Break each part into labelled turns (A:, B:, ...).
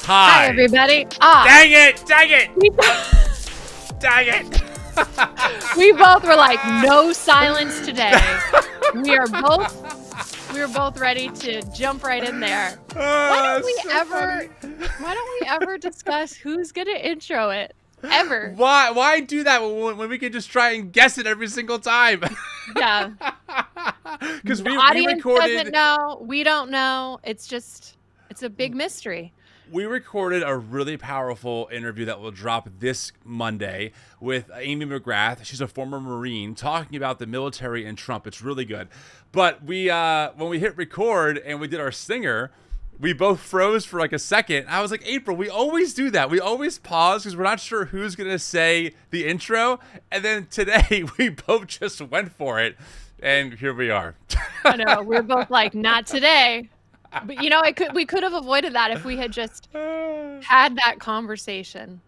A: Hi, everybody. Dang it! We both were like, no silence today. We were both ready to jump right in there. Why don't we ever discuss who's gonna intro it? Ever.
B: Why do that when we can just try and guess it every single time?
A: Yeah.
B: Because
A: the audience doesn't know. We don't know. It's a big mystery.
B: We recorded a really powerful interview that will drop this Monday with Amy McGrath. She's a former Marine talking about the military and Trump. It's really good. But when we hit record and we did our stinger, we both froze for like a second. I was like, April, we always do that. We always pause because we're not sure who's going to say the intro. And then today we both just went for it. And here we are.
A: I know. We're both like, not today. But we could have avoided that if we had just had that conversation.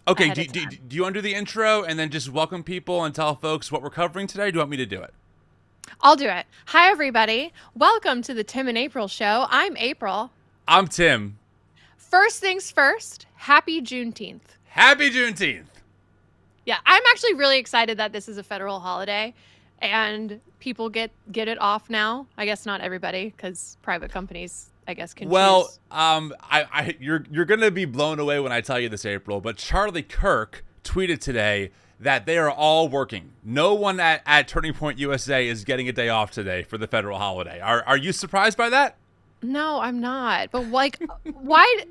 B: Okay, do you want to do the intro and then just welcome people and tell folks what we're covering today? Do you want me to do it?
A: I'll do it. Hi, everybody. Welcome to the Tim and April Show. I'm April.
B: I'm Tim.
A: First things first, happy Juneteenth.
B: Happy Juneteenth.
A: Yeah, I'm actually really excited that this is a federal holiday. And people get it off now. I guess not everybody, because private companies, I guess, can choose.
B: You're gonna be blown away when I tell you this, April. But Charlie Kirk tweeted today that they are all working. No one at Turning Point USA is getting a day off today for the federal holiday. Are you surprised by that?
A: No, I'm not. But like, why?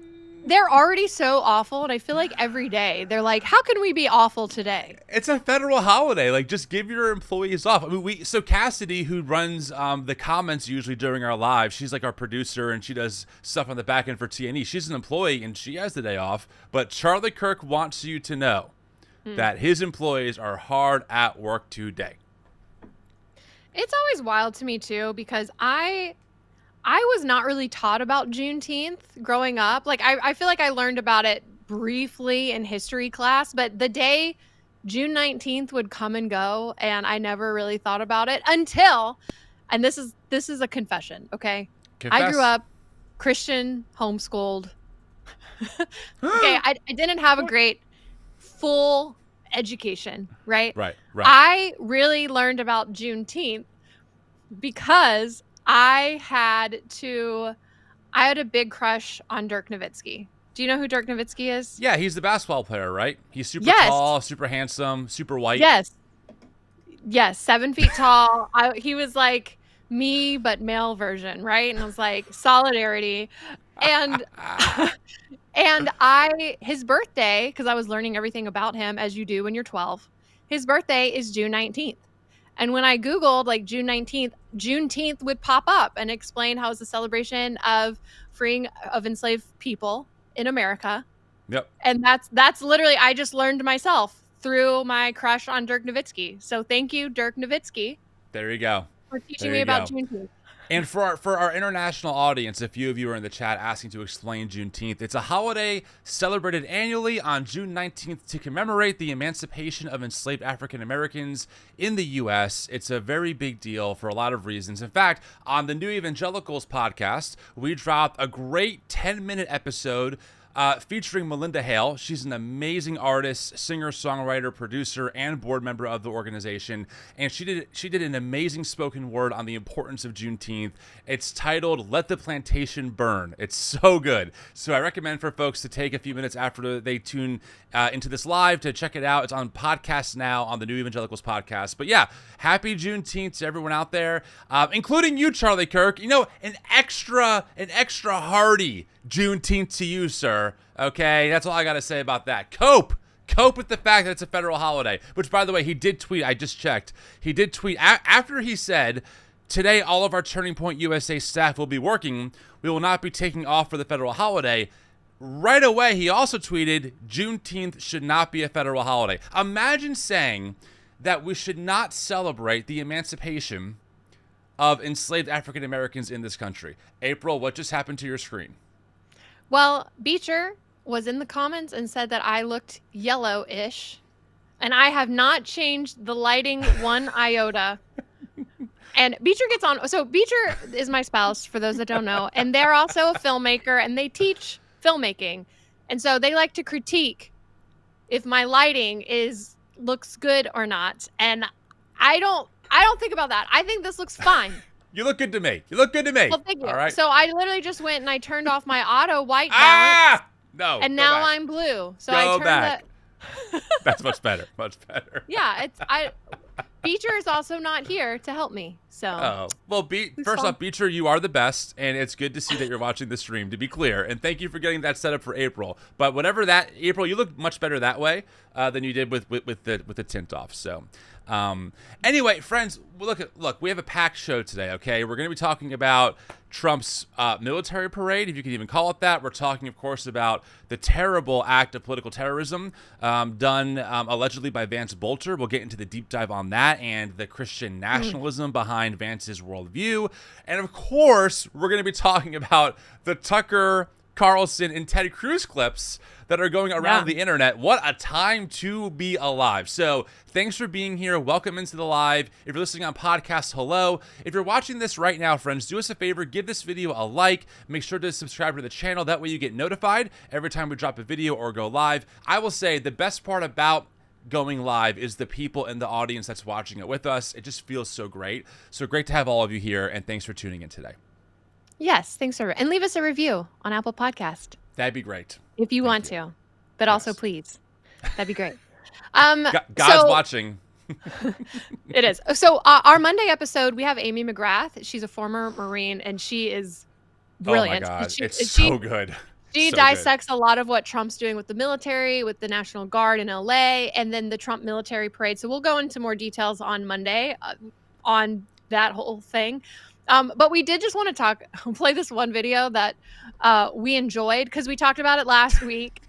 A: They're already so awful, and I feel like every day they're like, how can we be awful today?
B: It's a federal holiday. Like, just give your employees off. I mean, so Cassidy, who runs the comments usually during our live, she's like our producer, and she does stuff on the back end for TNE. She's an employee, and she has the day off. But Charlie Kirk wants you to know that his employees are hard at work today.
A: It's always wild to me, too, because I was not really taught about Juneteenth growing up. Like, I feel like I learned about it briefly in history class, but the day June 19th would come and go, and I never really thought about it until, and this is a confession, okay?
B: Confess.
A: I grew up Christian, homeschooled. Okay, I didn't have a great full education, right?
B: Right.
A: I really learned about Juneteenth because I had a big crush on Dirk Nowitzki. Do you know who Dirk Nowitzki is?
B: Yeah, he's the basketball player, right? He's super tall, super handsome, super white.
A: Yes, 7 feet tall. He was like me, but male version, right? And I was like, solidarity. And his birthday, because I was learning everything about him, as you do when you're 12, his birthday is June 19th. And when I Googled like June 19th, Juneteenth would pop up and explain how it's a celebration of freeing of enslaved people in America.
B: Yep.
A: And that's literally, I just learned myself through my crush on Dirk Nowitzki. So thank you, Dirk Nowitzki.
B: There you go.
A: For teaching me about Juneteenth.
B: And for our international audience, a few of you are in the chat asking to explain Juneteenth. It's a holiday celebrated annually on June 19th to commemorate the emancipation of enslaved African Americans in the U.S. It's a very big deal for a lot of reasons. In fact, on the New Evangelicals podcast, we dropped a great 10-minute episode featuring Melinda Hale. She's an amazing artist, singer, songwriter, producer, and board member of the organization. And she did an amazing spoken word on the importance of Juneteenth. It's titled "Let the Plantation Burn." It's so good. So I recommend for folks to take a few minutes after they tune into this live to check it out. It's on podcast now on the New Evangelicals podcast. But yeah, happy Juneteenth to everyone out there, including you, Charlie Kirk. You know, an extra hearty Juneteenth to you, sir. Okay, that's all I gotta say about that. Cope with the fact that it's a federal holiday. Which, by the way, he did tweet. I just checked. He did tweet after he said, "Today, all of our Turning Point USA staff will be working. We will not be taking off for the federal holiday." Right away, he also tweeted, "Juneteenth should not be a federal holiday." Imagine saying that we should not celebrate the emancipation of enslaved African Americans in this country. April, what just happened to your screen?
A: Well, Beecher was in the comments and said that I looked yellow-ish, and I have not changed the lighting one iota. And Beecher gets on. So Beecher is my spouse, for those that don't know, and they're also a filmmaker, and they teach filmmaking. And so they like to critique if my lighting looks good or not. And I don't think about that. I think this looks fine.
B: You look good to me. You look good to me.
A: Well, thank you.
B: All right.
A: So I literally just went and I turned off my auto white balance.
B: No.
A: And now I'm blue. So
B: go
A: I turned
B: back. That's much better. Much better.
A: Yeah, Beecher is also not here to help me. So
B: well, first off, Beecher, you are the best, and it's good to see that you're watching the stream, to be clear. And thank you for getting that set up for April. But whatever that, April, you look much better that way than you did with the tint off. So anyway, friends, look, we have a packed show today, okay? We're going to be talking about Trump's military parade, if you can even call it that. We're talking, of course, about the terrible act of political terrorism done allegedly by Vance Boelter. We'll get into the deep dive on that and the Christian nationalism behind Vance's worldview. And, of course, we're going to be talking about the Tucker, Carlson, and Ted Cruz clips that are going around the internet. What a time to be alive. So thanks for being here. Welcome into the live. If you're listening on podcast, hello. If you're watching this right now, friends, do us a favor. Give this video a like. Make sure to subscribe to the channel. That way you get notified every time we drop a video or go live. I will say the best part about going live is the people in the audience that's watching it with us. It just feels so great. So great to have all of you here, and thanks for tuning in today.
A: Yes, thanks, sir. And leave us a review on Apple Podcast.
B: That'd be great.
A: If you want to. But also, please. That'd be great.
B: God's watching.
A: It is. So our Monday episode, we have Amy McGrath. She's a former Marine, and she is brilliant.
B: Oh, my God. It's so good.
A: She dissects a lot of what Trump's doing with the military, with the National Guard in LA, and then the Trump military parade. So we'll go into more details on Monday on that whole thing. But we did just want to play this one video that we enjoyed because we talked about it last week.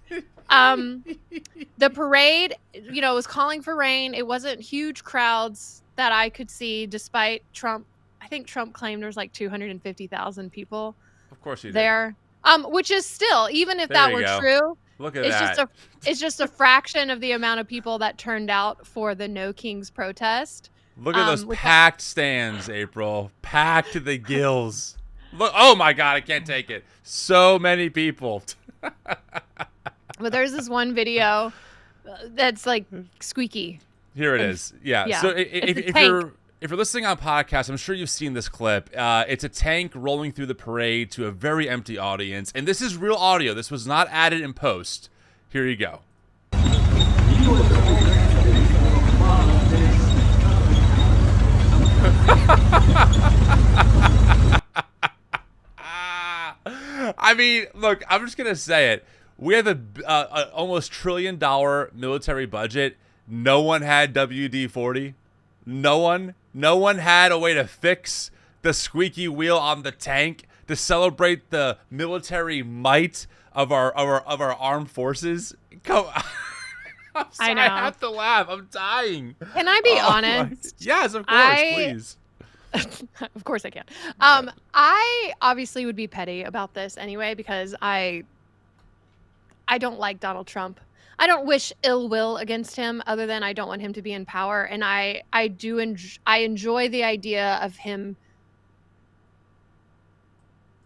A: The parade, was calling for rain. It wasn't huge crowds that I could see, despite Trump. I think Trump claimed there was like 250,000 people.
B: Of course he did.
A: There. Which is still, even if that were true,
B: look at that.
A: It's just a fraction of the amount of people that turned out for the No Kings protest.
B: Look at those packed stands, April. Packed to the gills. Look! Oh my God, I can't take it. So many people.
A: But there's this one video that's like squeaky.
B: Here it is. Yeah. So if you're listening on podcast, I'm sure you've seen this clip. It's a tank rolling through the parade to a very empty audience, and this is real audio. This was not added in post. Here you go. I mean, look, I'm just gonna say it. We have a almost $1 trillion military budget. No one had WD-40. No one had a way to fix the squeaky wheel on the tank to celebrate the military might of our armed forces. Come on. I'm sorry,
A: I know.
B: I have to laugh. I'm dying.
A: Can I be honest?
B: Yes, of course, please.
A: Of course I can. I obviously would be petty about this anyway because I don't like Donald Trump. I don't wish ill will against him other than I don't want him to be in power. And I enjoy the idea of him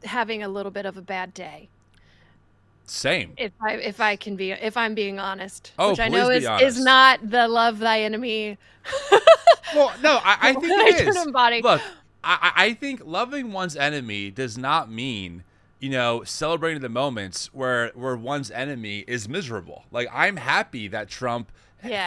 A: having a little bit of a bad day.
B: Same.
A: If I'm being honest,
B: oh,
A: which I know
B: is
A: not the love thy enemy.
B: Well, no, I think it is.
A: Embody.
B: Look, I think loving one's enemy does not mean, celebrating the moments where one's enemy is miserable. Like, I'm happy that Trump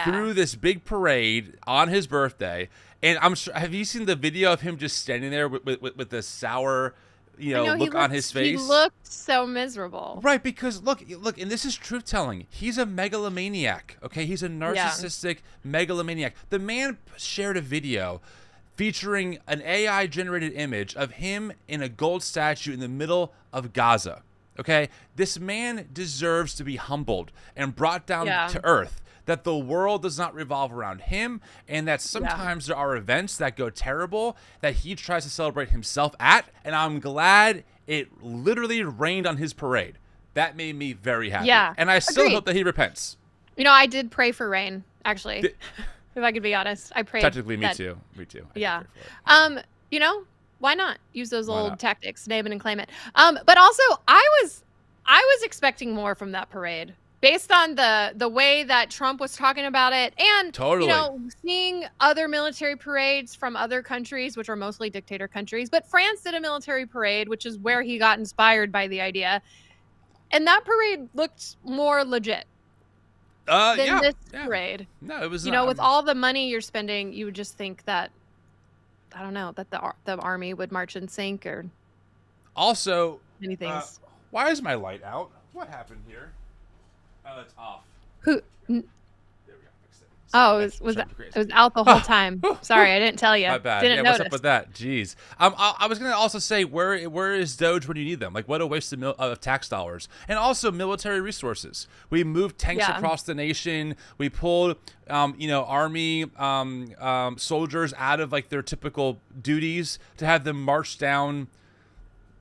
B: threw this big parade on his birthday, and I'm sure. Have you seen the video of him just standing there with the sour, look on his face?
A: He looked so miserable.
B: Right, because look, and this is truth telling. He's a megalomaniac. Okay, he's a narcissistic megalomaniac. The man shared a video featuring an AI generated image of him in a gold statue in the middle of Gaza. Okay, this man deserves to be humbled and brought down to earth. That the world does not revolve around him, and that sometimes there are events that go terrible that he tries to celebrate himself at, and I'm glad it literally rained on his parade. That made me very happy. Yeah, and I still hope that he repents.
A: I did pray for rain, actually. If I could be honest, I prayed.
B: Technically, me too.
A: Yeah. Why not use those old tactics, name it and claim it? But also, I I was expecting more from that parade based on the way that Trump was talking about it, and
B: Totally.
A: seeing other military parades from other countries, which are mostly dictator countries. But France did a military parade, which is where he got inspired by the idea, and that parade looked more legit than
B: Yeah,
A: this
B: yeah.
A: parade.
B: No, it was
A: With
B: not.
A: all the money you're spending, you would just think that, I don't know, that the army would march in sync or
B: Also,
A: many
B: uh,
A: things.
B: why is my light out? What happened here? Oh, it's off.
A: Who?
B: There we go. Fixed it.
A: Oh,
B: Connection
A: was
B: started
A: it
B: to crazy.
A: was out the whole time. Sorry, I didn't tell you.
B: My bad.
A: Didn't
B: Yeah, what's up
A: notice.
B: with that? Jeez. I was gonna also say, where is Doge when you need them? Like, what a waste of tax dollars, and also military resources. We moved tanks
A: Yeah.
B: across the nation. We pulled, army soldiers out of like their typical duties to have them march down,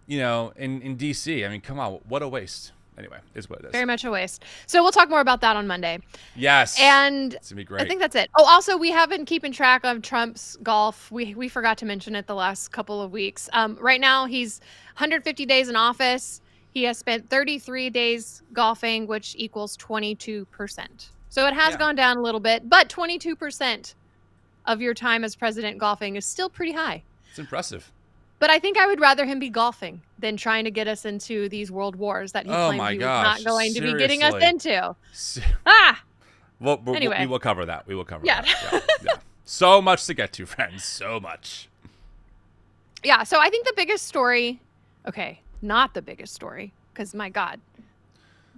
B: in DC. I mean, come on, what a waste. Anyway, is what it is.
A: Very much a waste. So we'll talk more about that on Monday.
B: Yes.
A: And
B: It's gonna be great.
A: I think that's it. Oh, also, we have been keeping track of Trump's golf. We forgot to mention it the last couple of weeks. Right now, he's 150 days in office. He has spent 33 days golfing, which equals 22%. So it has
B: Yeah.
A: gone down a little bit, but 22% of your time as president golfing is still pretty high.
B: It's impressive.
A: But I think I would rather him be golfing than trying to get us into these world wars that he
B: Oh
A: claimed
B: my
A: he was
B: gosh,
A: not going to be getting us
B: seriously.
A: into.
B: Se-
A: Ah,
B: Well,
A: Anyway.
B: we will cover that. We will cover
A: Yeah.
B: that. Yeah, yeah. So much to get to, friends. So much.
A: yeah. So I think the biggest story, okay, not the biggest story, because my God,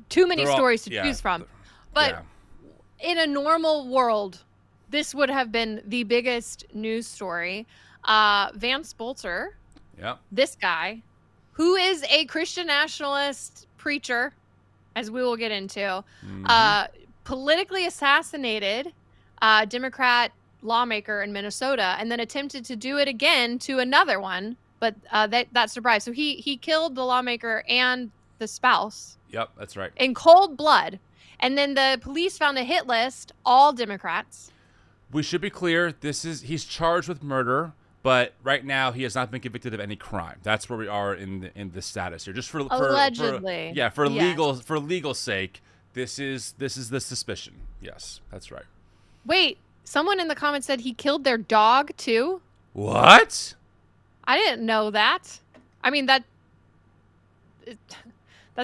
A: too many
B: They're all-
A: stories to
B: yeah,
A: choose from.
B: th-
A: But
B: yeah.
A: in a normal world, this would have been the biggest news story. Vance Boelter,
B: Yep.
A: this guy, who is a Christian nationalist preacher, as we will get into,
B: Mhm.
A: politically assassinated a Democrat lawmaker in Minnesota, and then attempted to do it again to another one, but that surprised. So he killed the lawmaker and the spouse
B: Yep, that's right.
A: in cold blood, and then the police found a hit list, all Democrats.
B: We should be clear. He's charged with murder, but right now he has not been convicted of any crime. That's where we are in the status here. Just for
A: Allegedly.
B: for
A: Yes.
B: legal sake, this is the suspicion. Yes, that's right.
A: Wait, someone in the comments said he killed their dog too.
B: What?
A: I didn't know that. I mean that's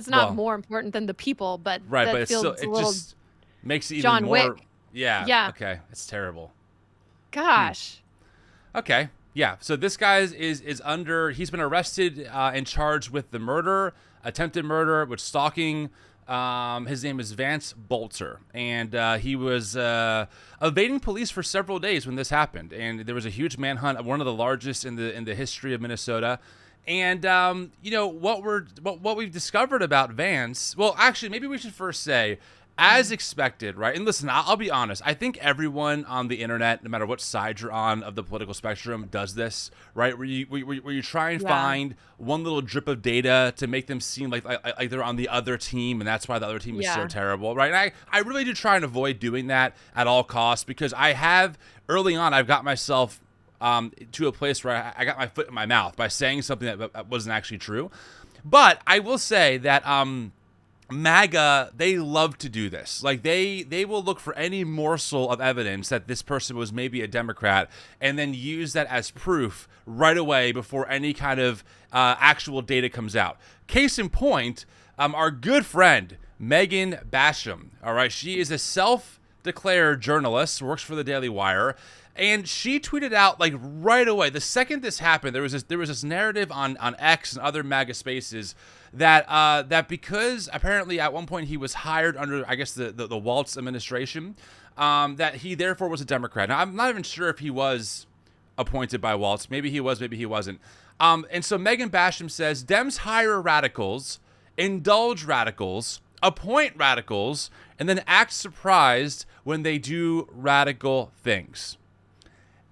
A: not
B: Well,
A: more important than the people, but
B: Right,
A: that
B: but it's
A: feels
B: still
A: a
B: it
A: little.
B: just makes it even
A: John
B: more.
A: Wick.
B: Yeah.
A: Yeah.
B: Okay. It's terrible.
A: Gosh.
B: Okay. Yeah. So this guy is under. He's been arrested and charged with the murder, attempted murder, with stalking. His name is Vance Boelter, and he was evading police for several days when this happened. And there was a huge manhunt, one of the largest in the history of Minnesota. And what we've discovered about Vance. Well, actually, maybe we should first say, as expected, right? And listen, I'll be honest. I think everyone on the internet, no matter what side you're on of the political spectrum, does this, right? Where you try and
A: Yeah.
B: find one little drip of data to make them seem like they're on the other team, and that's why the other team is so
A: Yeah.
B: terrible, right? And I really do try and avoid doing that at all costs, because early on, I've got myself to a place where I got my foot in my mouth by saying something that wasn't actually true. But I will say that MAGA, they love to do this. Like they will look for any morsel of evidence that this person was maybe a Democrat, and then use that as proof right away before any kind of actual data comes out. Case in point, our good friend Megan Basham. All right, she is a self-declared journalist, works for the Daily Wire. And she tweeted out, like, right away, the second this happened, there was this narrative on X and other MAGA spaces that because apparently at one point he was hired under, I guess, the Waltz administration, that he therefore was a Democrat. Now, I'm not even sure if he was appointed by Waltz. Maybe he was, maybe he wasn't. And so Megan Basham says, Dems hire radicals, indulge radicals, appoint radicals, and then act surprised when they do radical things.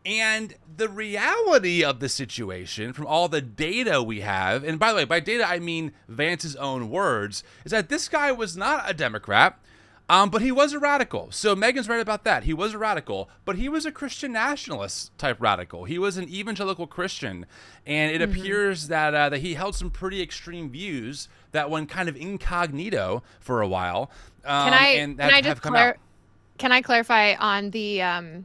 B: And the reality of the situation, from all the data we have, and by the way, by data I mean Vance's own words, is that this guy was not a Democrat, but he was a radical. So Megan's right about that. He was a radical, but he was a Christian nationalist type radical. He was an evangelical Christian, and it appears that he held some pretty extreme views that went kind of incognito for a while, and have come out.
A: Can I clarify on the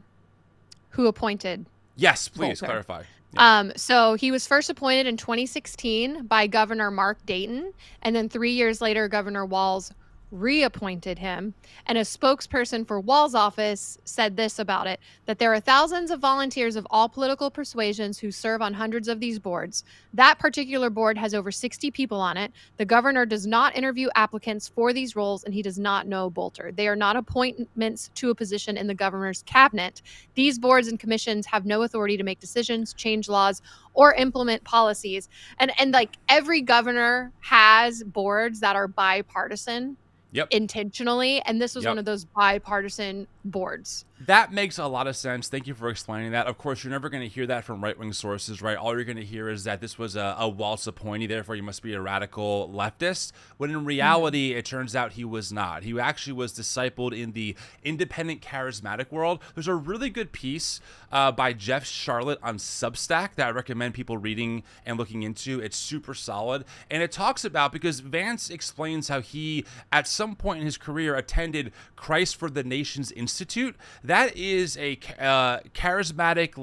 A: who appointed?
B: Yes, please
A: Boelter.
B: clarify. Yeah.
A: So he was first appointed in 2016 by Governor Mark Dayton, and then 3 years later, Governor Walz reappointed him. And a spokesperson for Walz's office said this about it, that there are thousands of volunteers of all political persuasions who serve on hundreds of these boards. That particular board has over 60 people on it. The governor does not interview applicants for these roles, and he does not know Boelter. They are not appointments to a position in the governor's cabinet. These boards and commissions have no authority to make decisions, change laws, or implement policies. And like every governor has boards that are bipartisan.
B: Yep.
A: Intentionally, and this was one of those bipartisan boards.
B: That makes a lot of sense. Thank you for explaining that. Of course, you're never going to hear that from right-wing sources, right? All you're going to hear is that this was a Walz appointee, therefore you must be a radical leftist, when in reality, it turns out he was not. He actually was discipled in the independent charismatic world. There's a really good piece by Jeff Charlotte on Substack that I recommend people reading and looking into. It's super solid. And it talks about, because Vance explains how he, at some point in his career, attended Christ for the Nations Institute. That is a charismatic,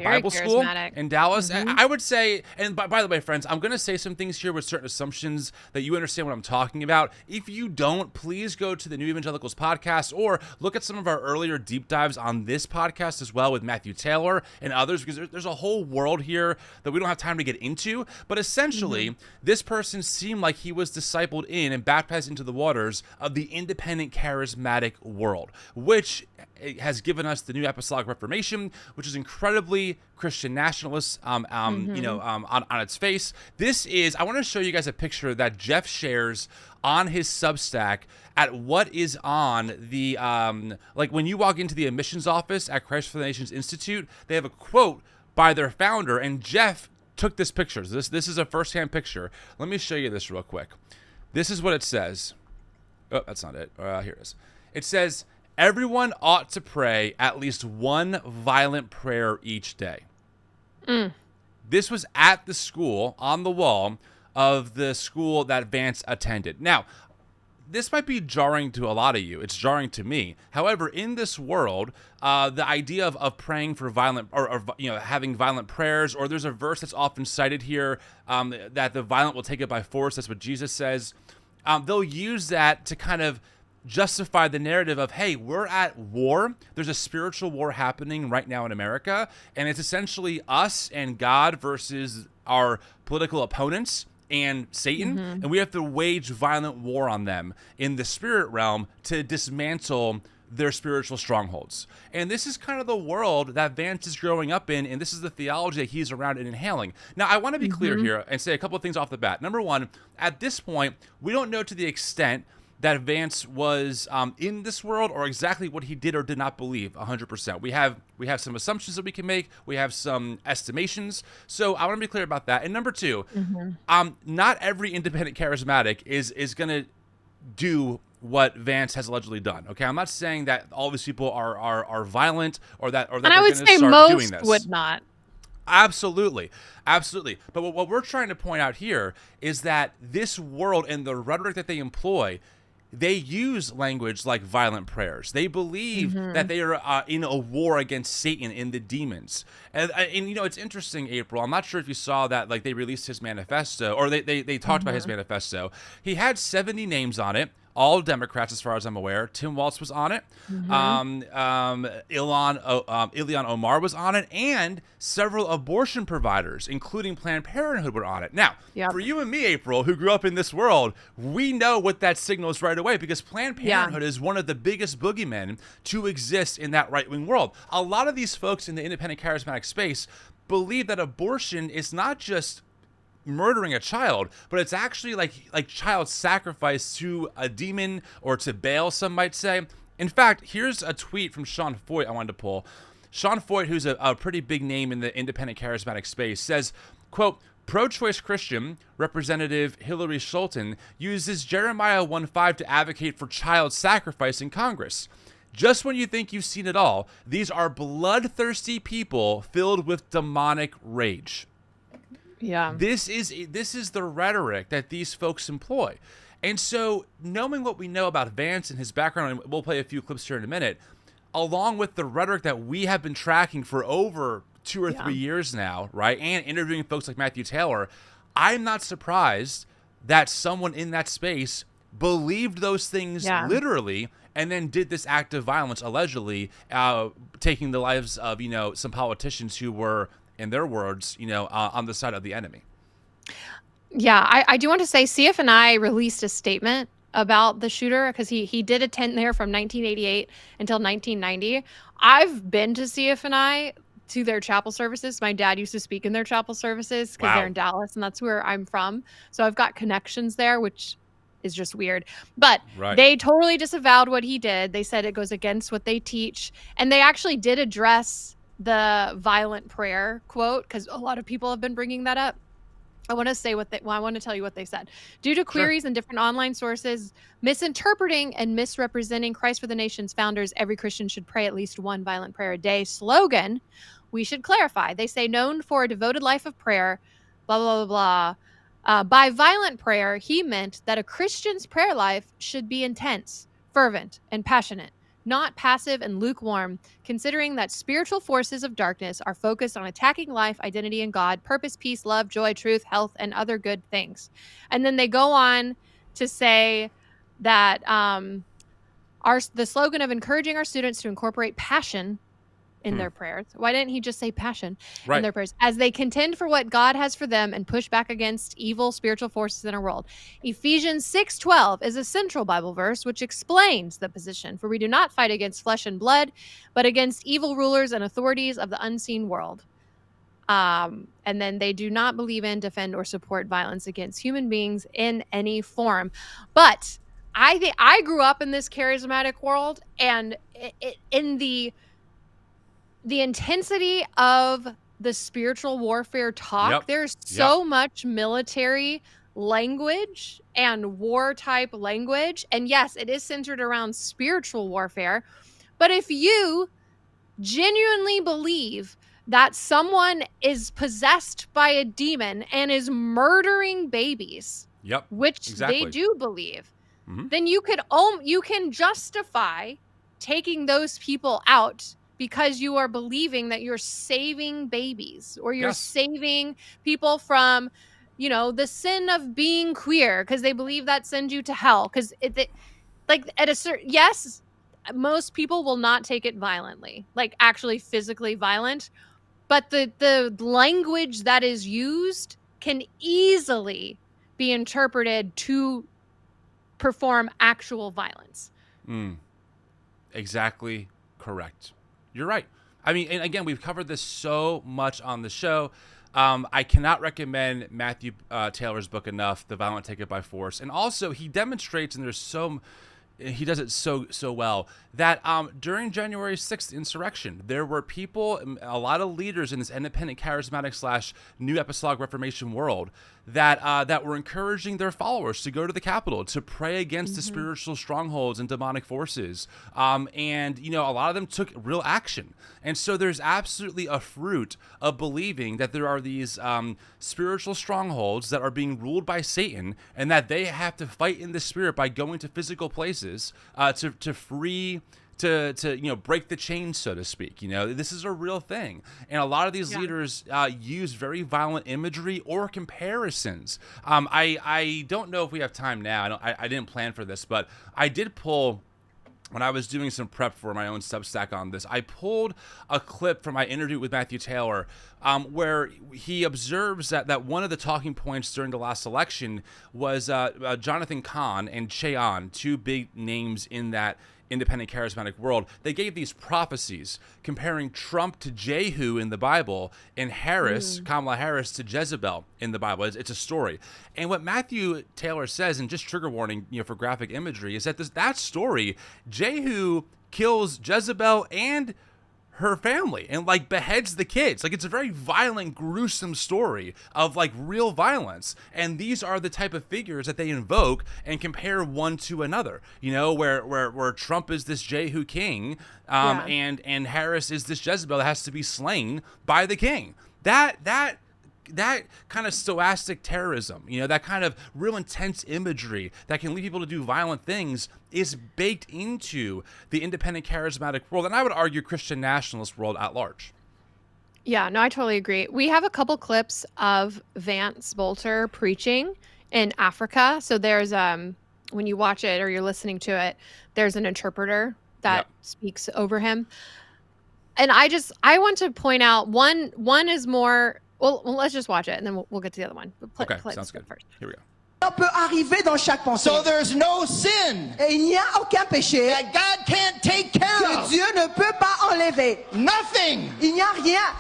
B: Bible school in Dallas. I would say, and by the way, friends, I'm going to say some things here with certain assumptions that you understand what I'm talking about. If you don't, please go to the New Evangelicals podcast or look at some of our earlier deep dives on this podcast as well with Matthew Taylor and others, because there's a whole world here that we don't have time to get into. But essentially, this person seemed like he was discipled in and baptized into the waters of the independent charismatic world, which has given us the New Apostolic Reformation, which is incredibly Christian nationalist on its face. This is, I want to show you guys a picture that Jeff shares on his Substack at what is on the, when you walk into the admissions office at Christ for the Nations Institute, they have a quote by their founder, and Jeff took this picture. This is a firsthand picture. Let me show you this real quick. This is what it says. Oh, that's not it. Here it is. It says, everyone ought to pray at least one violent prayer each day. This was at the school, on the wall of the school that Vance attended. Now, this might be jarring to a lot of you. It's jarring to me. However, in this world, the idea of praying for violent or having violent prayers, or there's a verse that's often cited here that the violent will take it by force. That's what Jesus says. They'll use that to kind of justify the narrative of, hey, we're at war. There's a spiritual war happening right now in America, and it's essentially us and God versus our political opponents and Satan, and we have to wage violent war on them in the spirit realm to dismantle their spiritual strongholds. And this is kind of the world that Vance is growing up in, and this is the theology that he's around and inhaling. Now, I want to be clear here and say a couple of things off the bat. Number one, at this point, we don't know to the extent that Vance was in this world or exactly what he did or did not believe 100%. We have some assumptions that we can make. We have some estimations. So I want to be clear about that. And number two, not every independent charismatic is going to do what Vance has allegedly done. Okay, I'm not saying that all these people are violent or that
A: and I would say most would not.
B: Absolutely. But what we're trying to point out here is that this world and the rhetoric that they employ, they use language like violent prayers. They believe that they are in a war against Satan and the demons. And it's interesting, April. I'm not sure if you saw that, they released his manifesto, or they talked about his manifesto. He had 70 names on it. All Democrats, as far as I'm aware. Tim Walz was on it. Ilhan Omar was on it, and several abortion providers, including Planned Parenthood, were on it. Now, for you and me, April, who grew up in this world, we know what that signals right away, because Planned Parenthood is one of the biggest boogeymen to exist in that right-wing world. A lot of these folks in the independent charismatic space believe that abortion is not just murdering a child, but it's actually like child sacrifice to a demon or to Baal, some might say. In fact, here's a tweet from Sean Foyt I wanted to pull. Sean Foyt, who's a pretty big name in the independent charismatic space, says, quote, pro-choice Christian Representative Hillary Scholten uses Jeremiah 1:5 to advocate for child sacrifice in Congress. Just when you think you've seen it all, these are bloodthirsty people filled with demonic rage.
A: Yeah.
B: This is the rhetoric that these folks employ. And so, knowing what we know about Vance and his background, and we'll play a few clips here in a minute, along with the rhetoric that we have been tracking for over 2 or 3 years now, right? And interviewing folks like Matthew Taylor, I'm not surprised that someone in that space believed those things literally and then did this act of violence, allegedly, taking the lives of, some politicians who were, in their words, on the side of the enemy.
A: Yeah, I do want to say CFNI released a statement about the shooter because he did attend there from 1988 until 1990. I've been to CFNI to their chapel services. My dad used to speak in their chapel services because they're in Dallas and that's where I'm from. So I've got connections there, which is just weird. But they totally disavowed what he did. They said it goes against what they teach. And they actually did address the violent prayer quote because a lot of people have been bringing that up. I want to tell you what they said. Due to queries and different online sources misinterpreting and misrepresenting Christ for the Nation's founders, every Christian should pray at least one violent prayer a day slogan, we should clarify. They say known for a devoted life of prayer, blah, blah, blah, blah. By violent prayer, he meant that a Christian's prayer life should be intense, fervent, and passionate, not passive and lukewarm, considering that spiritual forces of darkness are focused on attacking life, identity in God, purpose, peace, love, joy, truth, health, and other good things. And then they go on to say that the slogan of encouraging our students to incorporate passion in their prayers. Why didn't he just say passion in their prayers? As they contend for what God has for them and push back against evil spiritual forces in our world. Ephesians 6:12 is a central Bible verse which explains the position. For we do not fight against flesh and blood, but against evil rulers and authorities of the unseen world. And then they do not believe in, defend, or support violence against human beings in any form. But I grew up in this charismatic world, and in the intensity of the spiritual warfare talk, there's so much military language and war type language. And yes, it is centered around spiritual warfare. But if you genuinely believe that someone is possessed by a demon and is murdering babies, which they do believe, then you can justify taking those people out because you are believing that you're saving babies or you're saving people from, the sin of being queer because they believe that sends you to hell. Because most people will not take it violently, like actually physically violent, but the language that is used can easily be interpreted to perform actual violence.
B: Exactly correct. You're right. I mean, and again, we've covered this so much on the show. I cannot recommend Matthew Taylor's book enough, The Violent Take It by Force. And also, he demonstrates, and he does it so well, that during January 6th insurrection, there were people, a lot of leaders in this independent, charismatic / New Apostolic Reformation world that were encouraging their followers to go to the Capitol to pray against the spiritual strongholds and demonic forces. And a lot of them took real action. And so there's absolutely a fruit of believing that there are these spiritual strongholds that are being ruled by Satan, and that they have to fight in the spirit by going to physical places to free. To break the chains, so to speak. This is a real thing, and a lot of these leaders use very violent imagery or comparisons. I don't know if we have time now. I didn't plan for this, but I did pull. When I was doing some prep for my own Substack on this, I pulled a clip from my interview with Matthew Taylor, where he observes that one of the talking points during the last election was Jonathan Cahn and Cheon, two big names in that independent charismatic world. They gave these prophecies comparing Trump to Jehu in the Bible and Kamala Harris to Jezebel in the Bible. It's a story. And what Matthew Taylor says, and just trigger warning, for graphic imagery, is that that story, Jehu kills Jezebel and her family and beheads the kids. It's a very violent, gruesome story of real violence. And these are the type of figures that they invoke and compare one to another, where Trump is this Jehu king, and Harris is this Jezebel that has to be slain by the king. That that kind of stochastic terrorism, that kind of real intense imagery that can lead people to do violent things is baked into the independent charismatic world, and I would argue Christian nationalist world at large.
A: Yeah, no, I totally agree. We have a couple clips of Vance Boelter preaching in Africa. So there's when you watch it or you're listening to it, there's an interpreter that speaks over him. And I want to point out one is more. Well, let's just watch it and then we'll get to the other one.
B: Okay, sounds good. First. Here we go.
C: Peut arriver dans chaque pensée.
D: So there's no sin
C: Et il n'y a aucun péché
D: that God can't take care
C: que
D: of.
C: Dieu ne peut pas enlever.
D: Nothing.
C: Il n'y a rien.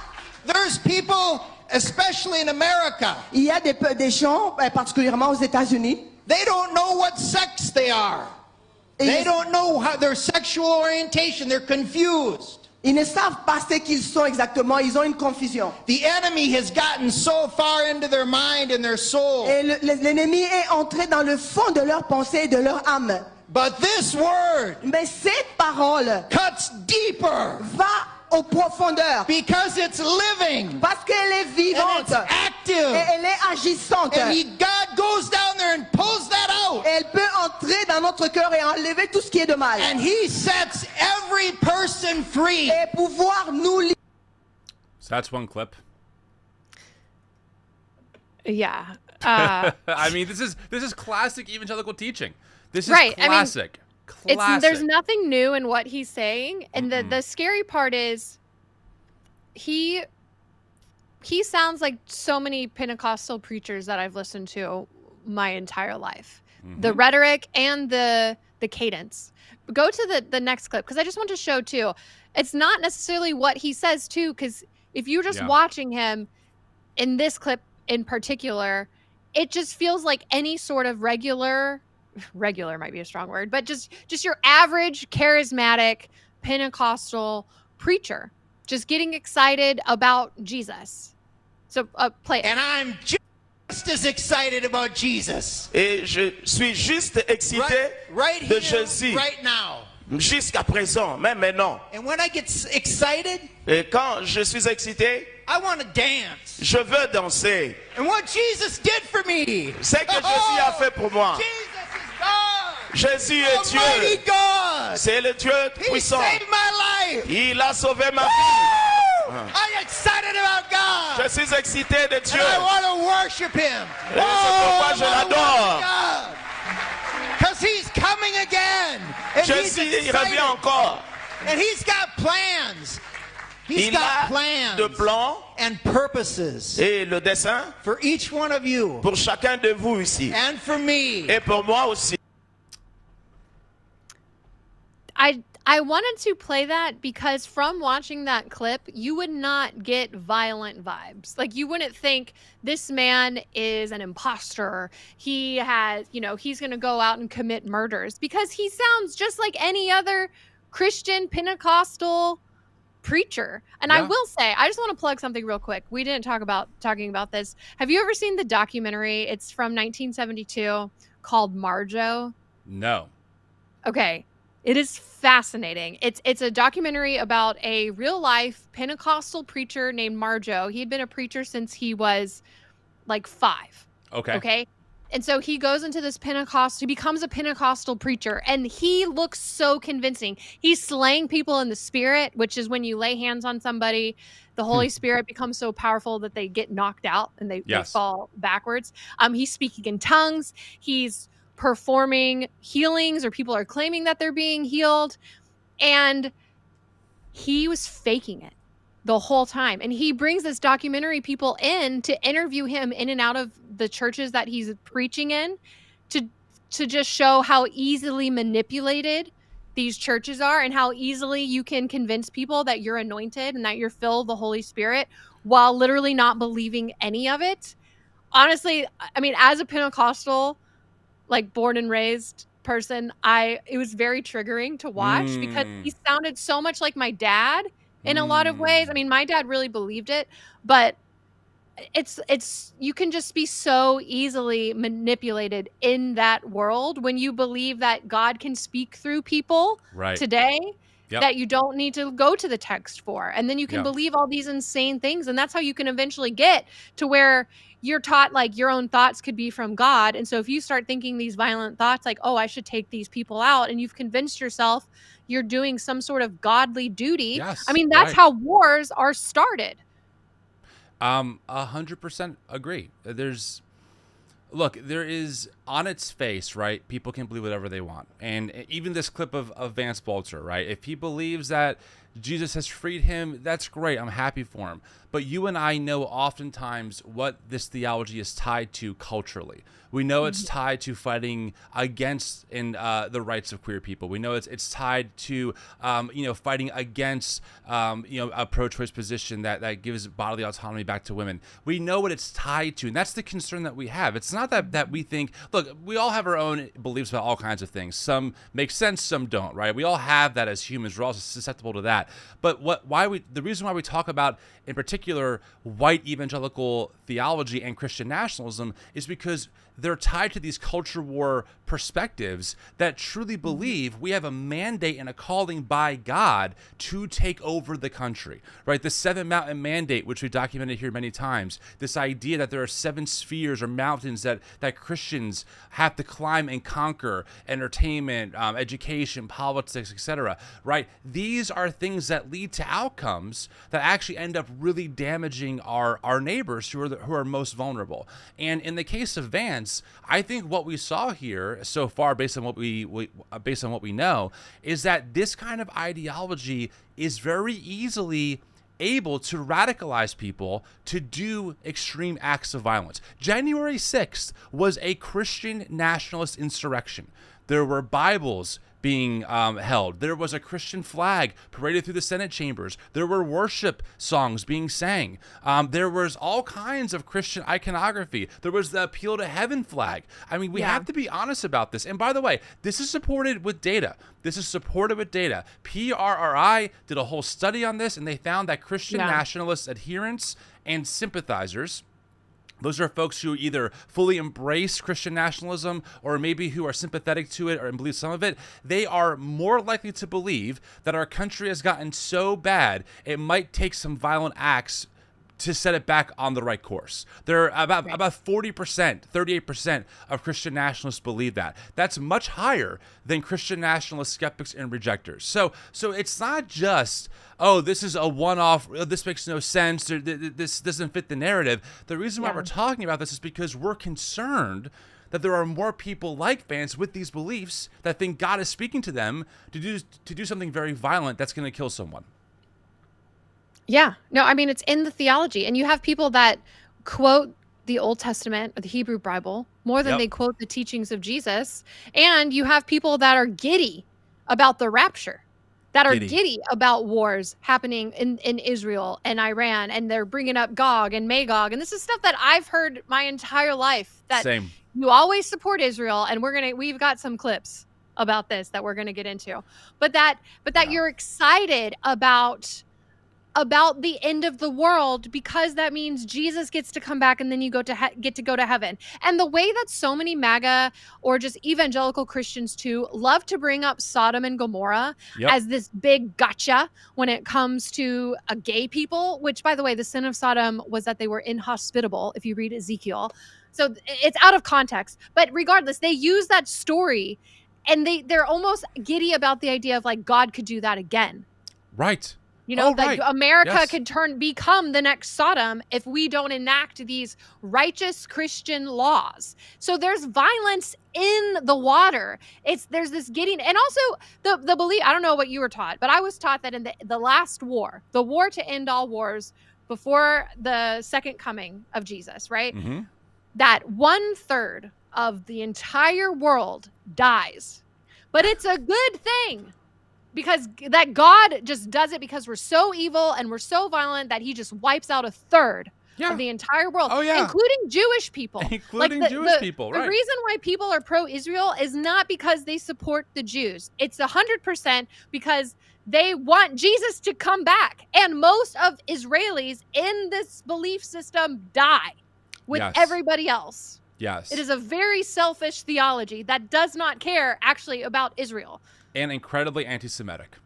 D: There's people, especially in America,
C: Il y a des gens, particulièrement aux États-Unis,
D: they don't know what sex they are. They don't know how their sexual orientation. They're confused.
C: ils ne savent pas ce qu'ils sont exactement. Ils ont une confusion.
D: The enemy has gotten so far into their mind and their soul.
C: Et l'ennemi est entré dans le fond de leur pensée et de leur âme.
D: But this word
C: Mais cette parole
D: cuts deeper
C: va aux profondeurs.
D: because it's living
C: Parce qu'elle est
D: and
C: vivante.
D: it's active.
C: Et elle est agissante.
D: And God goes down there and pulls that out.
C: Elle peut entrer dans notre cœur et enlever tout ce qui est de mal.
D: And he sets every person free.
C: Et pouvoir nous libérer.
B: So that's one clip.
A: Yeah.
B: I mean, this is classic evangelical teaching. This is
A: Right, I mean,
B: classic. Classic.
A: There's nothing new in what he's saying, and the scary part is he sounds like so many Pentecostal preachers that I've listened to my entire life. The rhetoric and the cadence. Go to the next clip because I just want to show too. It's not necessarily what he says too, because if you're just watching him in this clip in particular, it just feels like any sort of regular might be a strong word, but just your average charismatic Pentecostal preacher just getting excited about Jesus. So play it.
D: And I'm just as excited about Jesus.
E: Et je suis juste excité
D: Right
E: de
D: here,
E: Jésus
D: right now.
E: jusqu'à présent, même maintenant.
D: And when I get excited,
E: Et quand je suis excité,
D: I want to dance.
E: je veux danser.
D: And what Jesus did for me.
E: Ce que Jésus a fait pour moi.
D: Jesus is God.
E: Jésus est
D: Almighty
E: Dieu.
D: God.
E: C'est le Dieu
D: He
E: puissant.
D: saved my life.
E: Il a sauvé ma vie.
D: I'm excited about God.
E: Je suis excité de
D: And
E: Dieu.
D: I want to worship Him.
E: Et c'est pourquoi je l'adore.
D: Because He's coming again. And He's
E: Jésus, il
D: excited.
E: revient encore.
D: And He's got plans. He's
E: Il
D: got
E: a
D: plans
E: de plans
D: and purposes
E: et le dessein
D: for each one of you
E: pour chacun de vous ici.
D: and for me.
E: Et pour moi aussi.
A: I wanted to play that because from watching that clip, you would not get violent vibes. Like you wouldn't think this man is an imposter. He has, he's going to go out and commit murders because he sounds just like any other Christian Pentecostal preacher. And I will say, I just want to plug something real quick. We didn't talking about this. Have you ever seen the documentary? It's from 1972 called Marjo.
B: No.
A: Okay. It is fascinating. It's a documentary about a real life Pentecostal preacher named Marjo. He had been a preacher since he was like 5. Okay. And so he goes into this he becomes a Pentecostal preacher, and he looks so convincing. He's slaying people in the spirit, which is when you lay hands on somebody, the Holy Spirit becomes so powerful that they get knocked out and they fall backwards. He's speaking in tongues. He's performing healings, or people are claiming that they're being healed, and he was faking it the whole time. And he brings this documentary people in to interview him in and out of the churches that he's preaching in to just show how easily manipulated these churches are and how easily you can convince people that you're anointed and that you're filled with the Holy Spirit while literally not believing any of it. Honestly, I mean, as a Pentecostal, like born and raised person, it was very triggering to watch because he sounded so much like my dad in a lot of ways. I mean, my dad really believed it, but it's you can just be so easily manipulated in that world when you believe that God can speak through people
B: Right.
A: today
B: Yep.
A: that you don't need to go to the text for. And then you can
B: Yep.
A: believe all these insane things. And that's how you can eventually get to where you're taught like your own thoughts could be from God. And so if you start thinking these violent thoughts like, oh, I should take these people out, and you've convinced yourself you're doing some sort of godly duty. I
B: Yes.
A: mean, that's
B: Right.
A: how wars are started.
B: 100% agree. Look, there is on its face, right? People can believe whatever they want. And even this clip of Vance Boelter, right? If he believes that Jesus has freed him, that's great. I'm happy for him. But you and I know oftentimes what this theology is tied to culturally. We know it's tied to fighting against the rights of queer people. We know it's tied to fighting against a pro-choice position that gives bodily autonomy back to women. We know what it's tied to, and that's the concern that we have. It's not that we think, look, we all have our own beliefs about all kinds of things. Some make sense, some don't, right? We all have that as humans. We're all susceptible to that. But the reason why we talk about, in particular, white evangelical theology and Christian nationalism is because they're tied to these culture war perspectives that truly believe we have a mandate and a calling by God to take over the country, right? The Seven Mountain Mandate, which we documented here many times, this idea that there are 7 spheres or mountains that Christians have to climb and conquer: entertainment, education, politics, etc., right? These are things that lead to outcomes that actually end up really damaging our neighbors who are most vulnerable. And in the case of Vance, I think what we saw here so far, based on what we know, is that this kind of ideology is very easily able to radicalize people to do extreme acts of violence. January 6th was a Christian nationalist insurrection. There were Bibles being held. There was a Christian flag paraded through the Senate chambers. There were worship songs being sang. There was all kinds of Christian iconography. There was the Appeal to Heaven flag. I mean, we have to be honest about this. And by the way, this is supported with data. PRRI did a whole study on this, and they found that Christian nationalist adherents and sympathizers, those are folks who either fully embrace Christian nationalism or maybe who are sympathetic to it or believe some of it, they are more likely to believe that our country has gotten so bad it might take some violent acts to set it back on the right course. There are about 40%, 38% of Christian nationalists believe that. That's much higher than Christian nationalist skeptics and rejectors. So it's not just, oh, this is a one-off, this makes no sense, this doesn't fit the narrative. The reason why we're talking about this is because we're concerned that there are more people like Vance with these beliefs that think God is speaking to them to do something very violent that's going to kill someone.
A: Yeah. No, I mean, it's in the theology. And you have people that quote the Old Testament or the Hebrew Bible more than they quote the teachings of Jesus. And you have people that are giddy about the rapture, that are giddy about wars happening in Israel and Iran. And they're bringing up Gog and Magog. And this is stuff that I've heard my entire life, that you always support Israel. And we've got some clips about this that we're going to get into. But that you're excited about the end of the world because that means Jesus gets to come back and then you get to go to heaven. And the way that so many MAGA or just evangelical Christians too love to bring up Sodom and Gomorrah as this big gotcha when it comes to gay people, which, by the way, the sin of Sodom was that they were inhospitable, if you read Ezekiel. So it's out of context. But regardless, they use that story and they're almost giddy about the idea of like God could do that again.
B: Right.
A: You know, that America could become the next Sodom if we don't enact these righteous Christian laws. So there's violence in the water. There's this getting, and also the belief, I don't know what you were taught, but I was taught that in the last war, the war to end all wars before the second coming of Jesus, right? Mm-hmm. That 1/3 of the entire world dies. But it's a good thing. Because that God just does it because we're so evil and we're so violent that he just wipes out 1/3
B: Yeah.
A: of the entire world,
B: Oh, yeah.
A: including Jewish people.
B: Including Jewish people, right.
A: The reason why people are pro-Israel is not because they support the Jews. It's 100% because they want Jesus to come back. And most of Israelis in this belief system die with
B: Yes.
A: everybody else.
B: Yes.
A: It is a very selfish theology that does not care actually about Israel.
B: And incredibly anti-Semitic.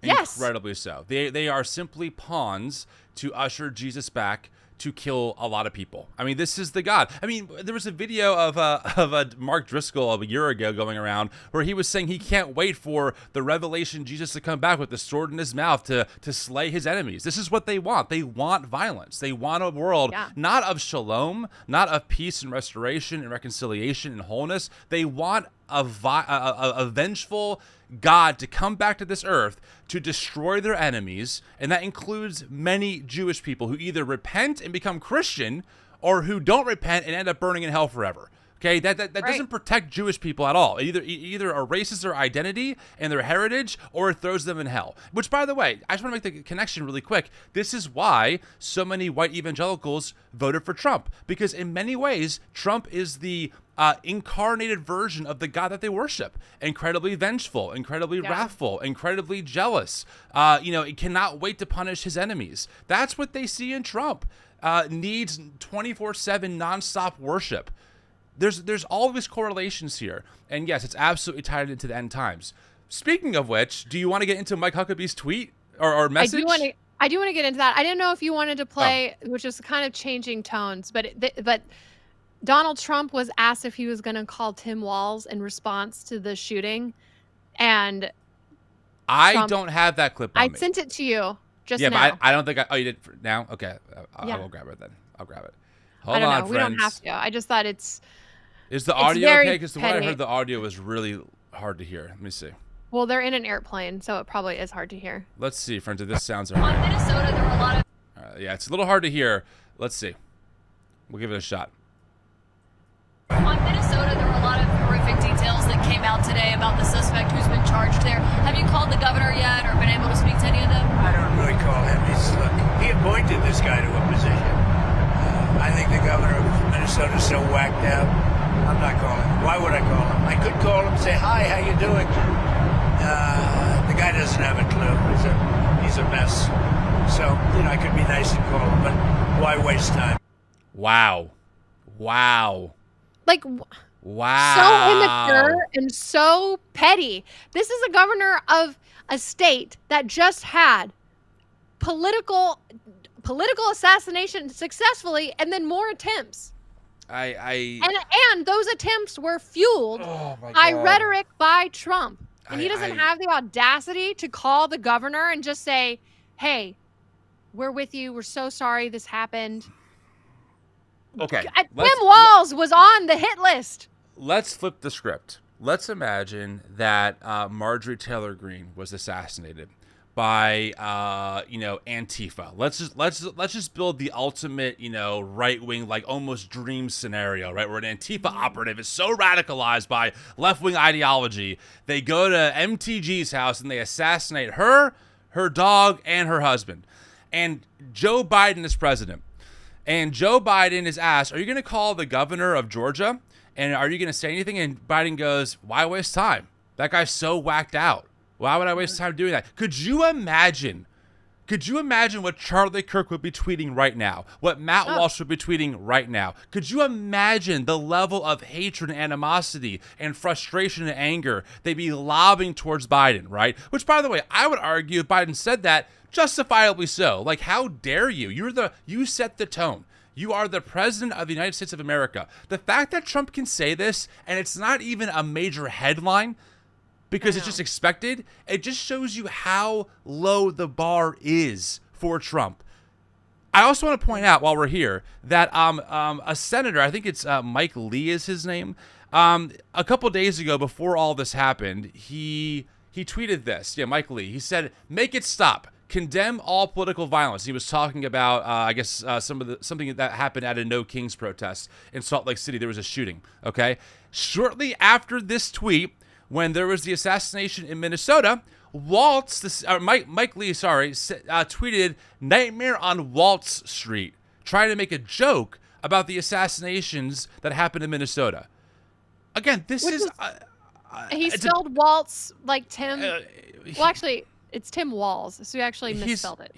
A: Yes.
B: Incredibly so. They are simply pawns to usher Jesus back to kill a lot of people. I mean, this is the God. I mean, there was a video of Mark Driscoll a year ago going around where he was saying he can't wait for the revelation Jesus to come back with the sword in his mouth to slay his enemies. This is what they want. They want violence. They want a world not of shalom, not of peace and restoration and reconciliation and wholeness. They want a vengeful God to come back to this earth to destroy their enemies, and that includes many Jewish people who either repent and become Christian or who don't repent and end up burning in hell forever. Okay, that right. Doesn't protect Jewish people at all. It either erases their identity and their heritage, or it throws them in hell. Which, by the way, I just want to make the connection really quick. This is why so many white evangelicals voted for Trump, because in many ways, Trump is the incarnated version of the God that they worship. Incredibly vengeful, incredibly wrathful, incredibly jealous. It cannot wait to punish his enemies. That's what they see in Trump. Needs 24/7 nonstop worship. There's all these correlations here. And yes, it's absolutely tied into the end times. Speaking of which, do you want to get into Mike Huckabee's tweet or message?
A: I do want to get into that. I didn't know if you wanted to play, which is kind of changing tones, but Donald Trump was asked if he was going to call Tim Walz in response to the shooting, and
B: I don't have that clip on me.
A: I sent it to you just now.
B: Yeah, but I don't think you did now? Okay, I will grab it then. I'll grab it. Hold on, friends.
A: We don't have to. I just thought Is
B: the audio okay? Because the way I heard the audio was really hard to hear. Let me see.
A: Well, they're in an airplane, so it probably is hard to hear.
B: Let's see, friends, if this sounds all right.
F: On Minnesota, there were a lot of...
B: yeah, it's a little hard to hear. Let's see. We'll give it a shot.
F: On Minnesota, there were a lot of horrific details that came out today about the suspect who's been charged there. Have you called the governor yet or been able to speak to any of them?
G: I don't really call him. He appointed this guy to a position. I think the governor of Minnesota is so whacked out. I'm not calling him. Why would I call him? I could call him and say, hi, how you doing? The guy doesn't have a clue. He's a mess. So, I could be nice and call him, but why waste time?
B: Wow.
A: Like,
B: wow.
A: So immature and so petty. This is a governor of a state that just had political assassination successfully, and then more attempts. And those attempts were fueled by rhetoric by Trump. And he doesn't have the audacity to call the governor and just say, hey, we're with you. We're so sorry this happened.
B: Okay.
A: Tim Walz was on the hit list.
B: Let's flip the script. Let's imagine that Marjorie Taylor Greene was assassinated by Antifa. Let's just build the ultimate, right-wing, like almost dream scenario, right? Where an Antifa operative is so radicalized by left-wing ideology, they go to MTG's house and they assassinate her dog, and her husband. And Joe Biden is president. And Joe Biden is asked, are you going to call the governor of Georgia? And are you going to say anything? And Biden goes, why waste time? That guy's so whacked out. Why would I waste time doing that? Could you imagine what Charlie Kirk would be tweeting right now? What Matt Walsh would be tweeting right now? Could you imagine the level of hatred and animosity and frustration and anger they'd be lobbing towards Biden, right? Which, by the way, I would argue if Biden said that, justifiably so. Like, how dare you? You set the tone. You are the president of the United States of America. The fact that Trump can say this, and it's not even a major headline, because it's just expected, it just shows you how low the bar is for Trump. I also want to point out while we're here that a senator, I think it's Mike Lee is his name, a couple days ago before all this happened, he tweeted this. Yeah, Mike Lee. He said, "Make it stop. Condemn all political violence." He was talking about, something that happened at a No Kings protest in Salt Lake City. There was a shooting. Okay, shortly after this tweet, when there was the assassination in Minnesota, Mike Lee, tweeted "Nightmare on Waltz Street." trying to make a joke about the assassinations that happened in Minnesota. Again, this is
A: he spelled Waltz like Tim. Well, actually, it's Tim Walls, so he actually misspelled it.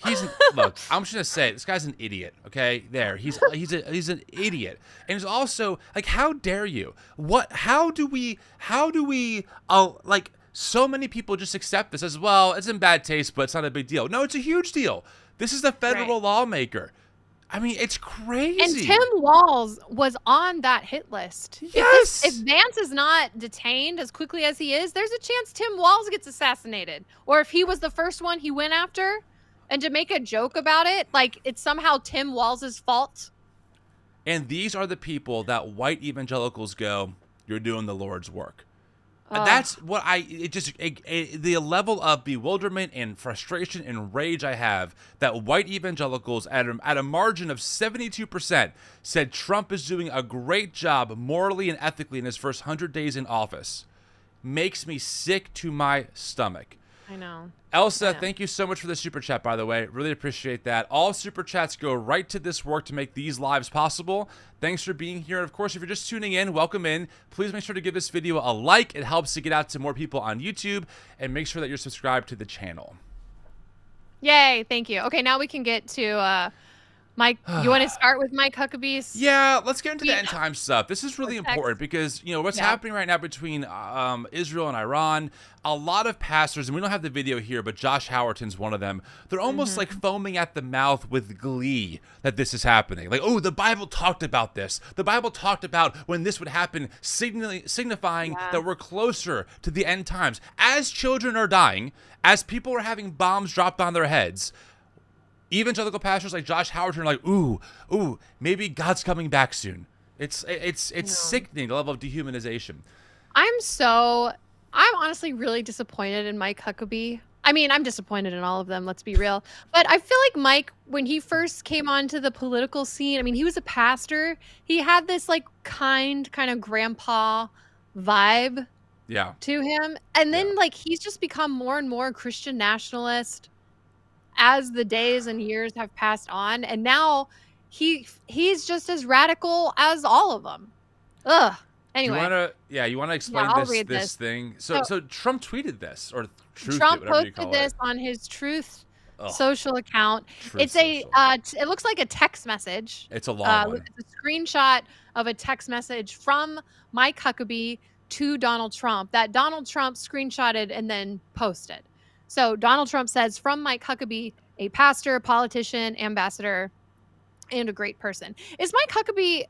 B: Look, I'm just gonna say this guy's an idiot. Okay, there, he's an idiot, and he's also like, how dare you? How do we like, so many people just accept this as, well, it's in bad taste, but it's not a big deal. No, it's a huge deal. This is the federal lawmaker. I mean, it's crazy.
A: And Tim Walz was on that hit list.
B: Yes.
A: If Vance is not detained as quickly as he is, there's a chance Tim Walz gets assassinated. Or if he was the first one he went after, and to make a joke about it, like it's somehow Tim Walz's fault.
B: And these are the people that white evangelicals go, you're doing the Lord's work. That's what the level of bewilderment and frustration and rage I have that white evangelicals at a margin of 72% said Trump is doing a great job morally and ethically in his first 100 days in office makes me sick to my stomach.
A: I know.
B: Elsa, thank you so much for the super chat, by the way. Really appreciate that. All super chats go right to this work to make these lives possible. Thanks for being here. And of course, if you're just tuning in, welcome in. Please make sure to give this video a like. It helps to get out to more people on YouTube. And make sure that you're subscribed to the channel.
A: Yay, thank you. Okay, now we can get to Mike. You want to start with Mike Huckabee's?
B: Yeah, let's get into the end time stuff. This is really important because, you know, what's happening right now between Israel and Iran, a lot of pastors, and we don't have the video here, but Josh Howerton's one of them, they're almost like foaming at the mouth with glee that this is happening. Like, oh, the Bible talked about this. The Bible talked about when this would happen, signifying that we're closer to the end times. As children are dying, as people are having bombs dropped on their heads, evangelical pastors like Josh Howerton are like, ooh, maybe God's coming back soon. It's sickening, the level of dehumanization.
A: I'm honestly really disappointed in Mike Huckabee. I mean, I'm disappointed in all of them, let's be real. But I feel like Mike, when he first came onto the political scene, I mean, he was a pastor. He had this like kind of grandpa vibe to him. And then like he's just become more and more Christian nationalist as the days and years have passed on, and now he's just as radical as all of them. Ugh. Anyway,
B: you wanna explain this thing? So Trump tweeted this, or
A: Trump posted this on his Truth social account. It looks like a text message.
B: It's a long one.
A: It's a screenshot of a text message from Mike Huckabee to Donald Trump that Donald Trump screenshotted and then posted. So Donald Trump says, from Mike Huckabee, a pastor, politician, ambassador, and a great person. Is Mike Huckabee,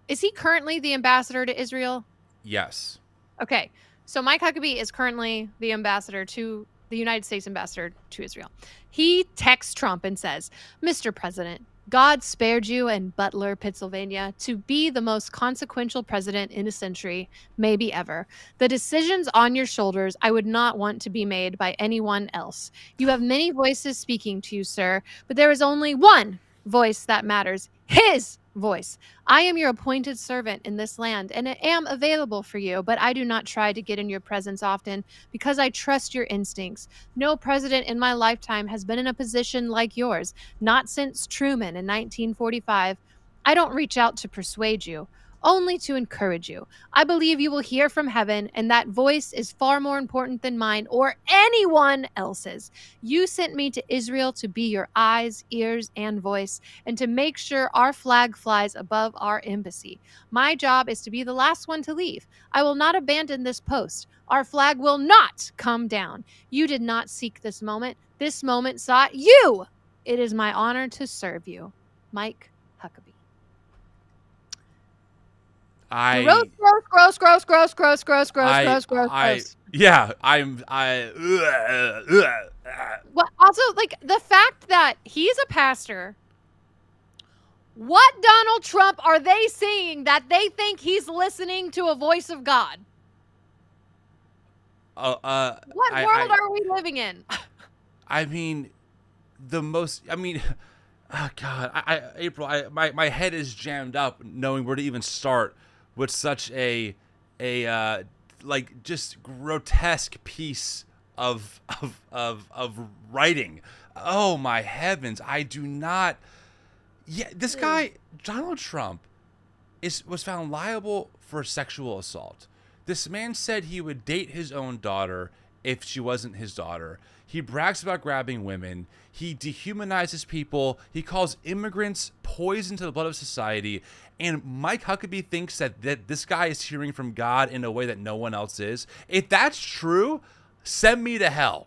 A: is he currently the ambassador to Israel?
B: Yes.
A: Okay. So Mike Huckabee is currently the United States ambassador to Israel. He texts Trump and says, Mr. President, God spared you in Butler, Pennsylvania, to be the most consequential president in a century, maybe ever. The decisions on your shoulders I would not want to be made by anyone else. You have many voices speaking to you, sir, but there is only one voice that matters, his voice. I am your appointed servant in this land, and I am available for you, but I do not try to get in your presence often because I trust your instincts. No president in my lifetime has been in a position like yours, not since Truman in 1945. I don't reach out to persuade you, only to encourage you. I believe you will hear from heaven, and that voice is far more important than mine or anyone else's. You sent me to Israel to be your eyes, ears, and voice, and to make sure our flag flies above our embassy. My job is to be the last one to leave. I will not abandon this post. Our flag will not come down. You did not seek this moment. This moment sought you. It is my honor to serve you. Mike Huckabee. Gross.
B: Yeah,
A: Well, also, like, the fact that he's a pastor, what Donald Trump are they seeing that they think he's listening to a voice of God? What world are we living in?
B: I mean, oh God, April, my head is jammed up knowing where to even start with such a like just grotesque piece of writing. Oh my heavens, I do not. Yeah, this guy, Donald Trump, was found liable for sexual assault. This man said he would date his own daughter if she wasn't his daughter. He brags about grabbing women. He dehumanizes people. He calls immigrants poison to the blood of society. And Mike Huckabee thinks that this guy is hearing from God in a way that no one else is. If that's true, send me to hell.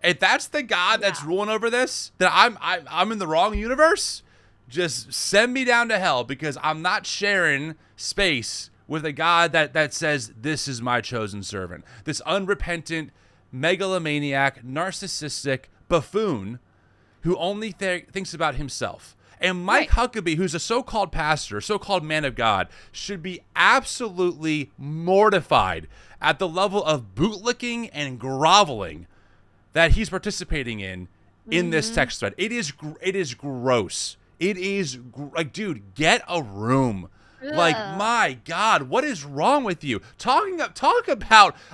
B: If that's the God that's ruling over this, then I'm in the wrong universe. Just send me down to hell, because I'm not sharing space with a God that says, this is my chosen servant. This unrepentant, megalomaniac, narcissistic buffoon who only thinks about himself. And Mike Huckabee, who's a so-called pastor, so-called man of God, should be absolutely mortified at the level of bootlicking and groveling that he's participating in this text thread. It is gross. It is like, dude, get a room. Ugh. Like, my God, what is wrong with you? Talk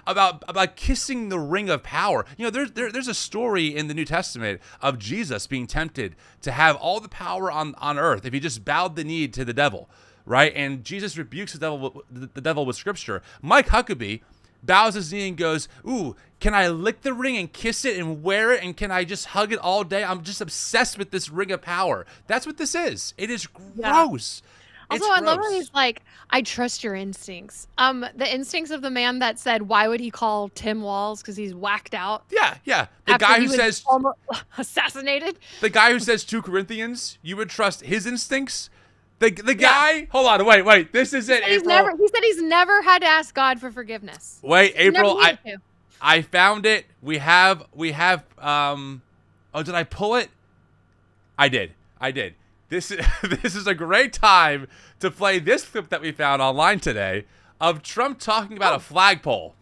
B: about kissing the ring of power. You know, there's a story in the New Testament of Jesus being tempted to have all the power on earth if he just bowed the knee to the devil, right? And Jesus rebukes the devil with scripture. Mike Huckabee bows his knee and goes, ooh, can I lick the ring and kiss it and wear it, and can I just hug it all day? I'm just obsessed with this ring of power. That's what this is. It is gross.
A: Yeah. Also, I love how he's like, I trust your instincts. The instincts of the man that said, why would he call Tim Walz? Because he's whacked out.
B: Yeah. The guy who says
A: assassinated.
B: The guy who says 2 Corinthians, you would trust his instincts. The guy, hold on, wait. This is it, April.
A: He said he's never had to ask God for forgiveness.
B: Wait, April, I found it. We have did I pull it? I did. This is a great time to play this clip that we found online today of Trump talking about a flagpole.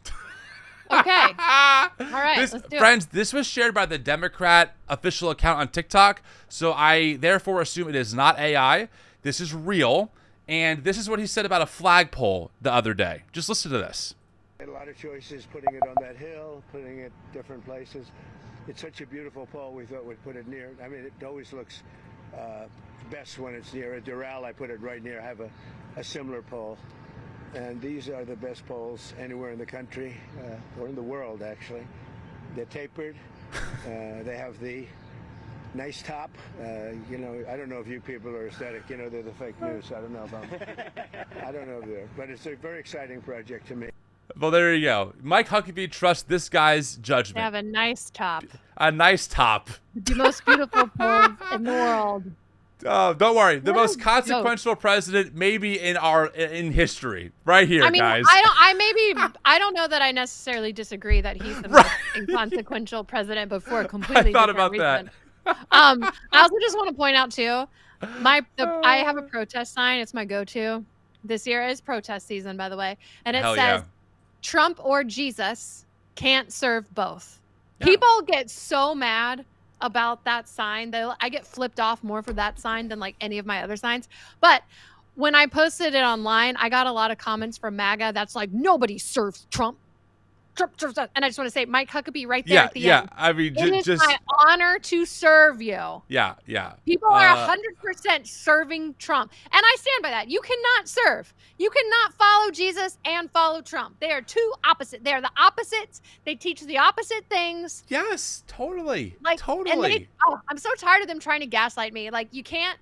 A: Okay. All right, let's do
B: friends, this was shared by the Democrat official account on TikTok, so I therefore assume it is not AI. This is real, and this is what he said about a flagpole the other day. Just listen to this.
H: A lot of choices, putting it on that hill, putting it different places. It's such a beautiful pole, we thought we'd put it near. I mean, it always looks best when it's near a Doral. I put it right near. I have a similar pole. And these are the best poles anywhere in the country, or in the world, actually. They're tapered. They have the nice top. You know, I don't know if you people are aesthetic. You know, they're the fake news. I don't know about them. I don't know if they're, but it's a very exciting project to me.
B: Well, there you go. Mike Huckabee trusts this guy's judgment.
A: They have a nice top.
B: A nice top.
A: The most beautiful poles in the world.
B: Don't worry. The most consequential president maybe in history. Right here, guys.
A: I don't know that I necessarily disagree that he's the most inconsequential president, but for a completely
B: I thought
A: different
B: about
A: reason. I also just want to point out too, I have a protest sign. It's my go-to. This year is protest season, by the way, and it says, "Trump or Jesus can't serve both." Yeah. People get so mad about that sign. I get flipped off more for that sign than like any of my other signs. But when I posted it online, I got a lot of comments from MAGA that's like, nobody serves Trump. And I just want to say, Mike Huckabee right there at the end.
B: I mean,
A: it is my honor to serve you.
B: Yeah.
A: People are 100% serving Trump. And I stand by that. You cannot serve. You cannot follow Jesus and follow Trump. They are two opposite. They are the opposites. They teach the opposite things.
B: Yes, totally.
A: And I'm so tired of them trying to gaslight me. Like, you can't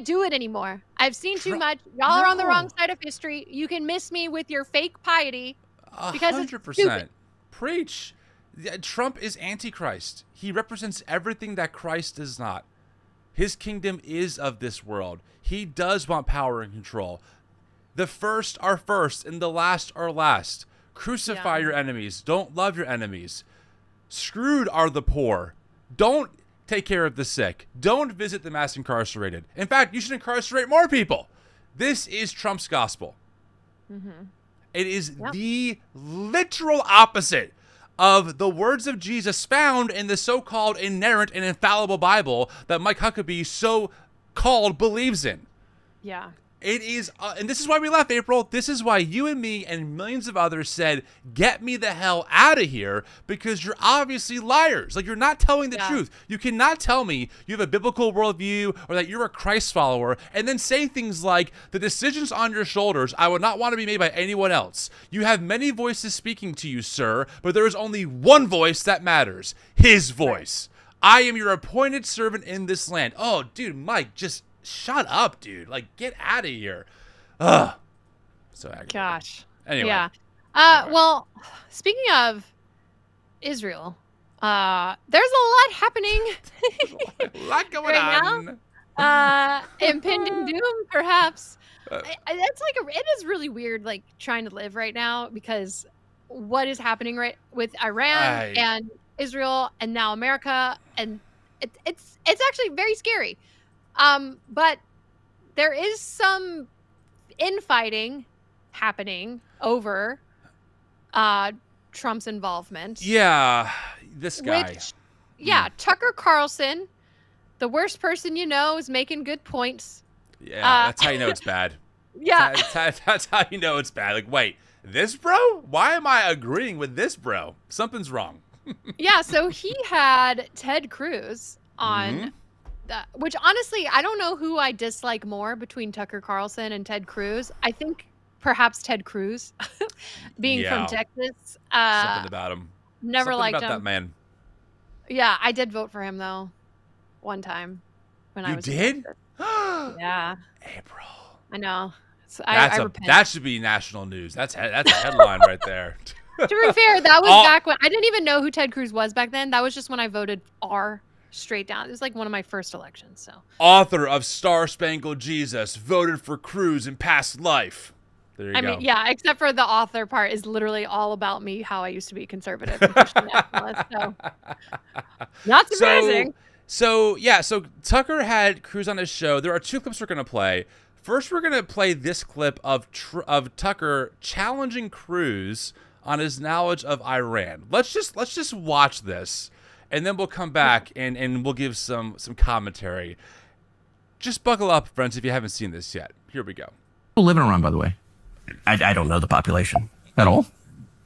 A: do it anymore. I've seen too much. Y'all are on the wrong side of history. You can miss me with your fake piety.
B: 100%. Preach. Trump is Antichrist. He represents everything that Christ is not. His kingdom is of this world. He does want power and control. The first are first and the last are last. Crucify your enemies. Don't love your enemies. Screwed are the poor. Don't take care of the sick. Don't visit the mass incarcerated. In fact, you should incarcerate more people. This is Trump's gospel. Mm-hmm. It is the literal opposite of the words of Jesus found in the so-called inerrant and infallible Bible that Mike Huckabee so-called believes in.
A: Yeah.
B: It is, and this is why we left, April. This is why you and me and millions of others said, get me the hell out of here, because you're obviously liars. Like, you're not telling the truth. You cannot tell me you have a biblical worldview or that you're a Christ follower and then say things like, the decisions on your shoulders I would not want to be made by anyone else. You have many voices speaking to you, sir, but there is only one voice that matters, his voice. I am your appointed servant in this land. Oh, dude, Mike, just shut up, dude. Like, get out of here. Ugh. So aggravating.
A: Gosh.
B: Anyway.
A: Yeah. Well, speaking of Israel, there's a lot happening.
B: A lot going
A: right
B: on.
A: Now. Impending doom, perhaps. That's like it is really weird, like trying to live right now, because what is happening right with Iran and Israel and now America, and it's actually very scary. But there is some infighting happening over Trump's involvement.
B: Yeah, this guy.
A: Tucker Carlson, the worst person you know, is making good points.
B: Yeah, that's how you know it's bad.
A: Yeah.
B: That's how you know it's bad. Like, wait, this bro? Why am I agreeing with this bro? Something's wrong.
A: Yeah, so he had Ted Cruz on, which honestly, I don't know who I dislike more between Tucker Carlson and Ted Cruz. I think perhaps Ted Cruz, being from Texas.
B: Something about him.
A: Never
B: Something
A: liked
B: about
A: him.
B: that man.
A: Yeah, I did vote for him though, one time when I was.
B: You did?
A: Yeah.
B: April.
A: I know. So I repent.
B: That should be national news. That's a headline right there.
A: To be fair, that was back when I didn't even know who Ted Cruz was back then. That was just when I voted R straight down. It was like one of my first elections. So,
B: author of Star Spangled Jesus voted for Cruz in past life. There you go.
A: I mean, yeah, except for the author part is literally all about me, how I used to be conservative and Christian nationalist. So, not surprising.
B: So Tucker had Cruz on his show. There are two clips we're going to play. First, we're going to play this clip of Tucker challenging Cruz on his knowledge of Iran. Let's just watch this, and then we'll come back and we'll give some commentary. Just buckle up, friends, if you haven't seen this yet. Here we go.
I: People live in Iran, by the way.
J: I don't know the population.
I: At all?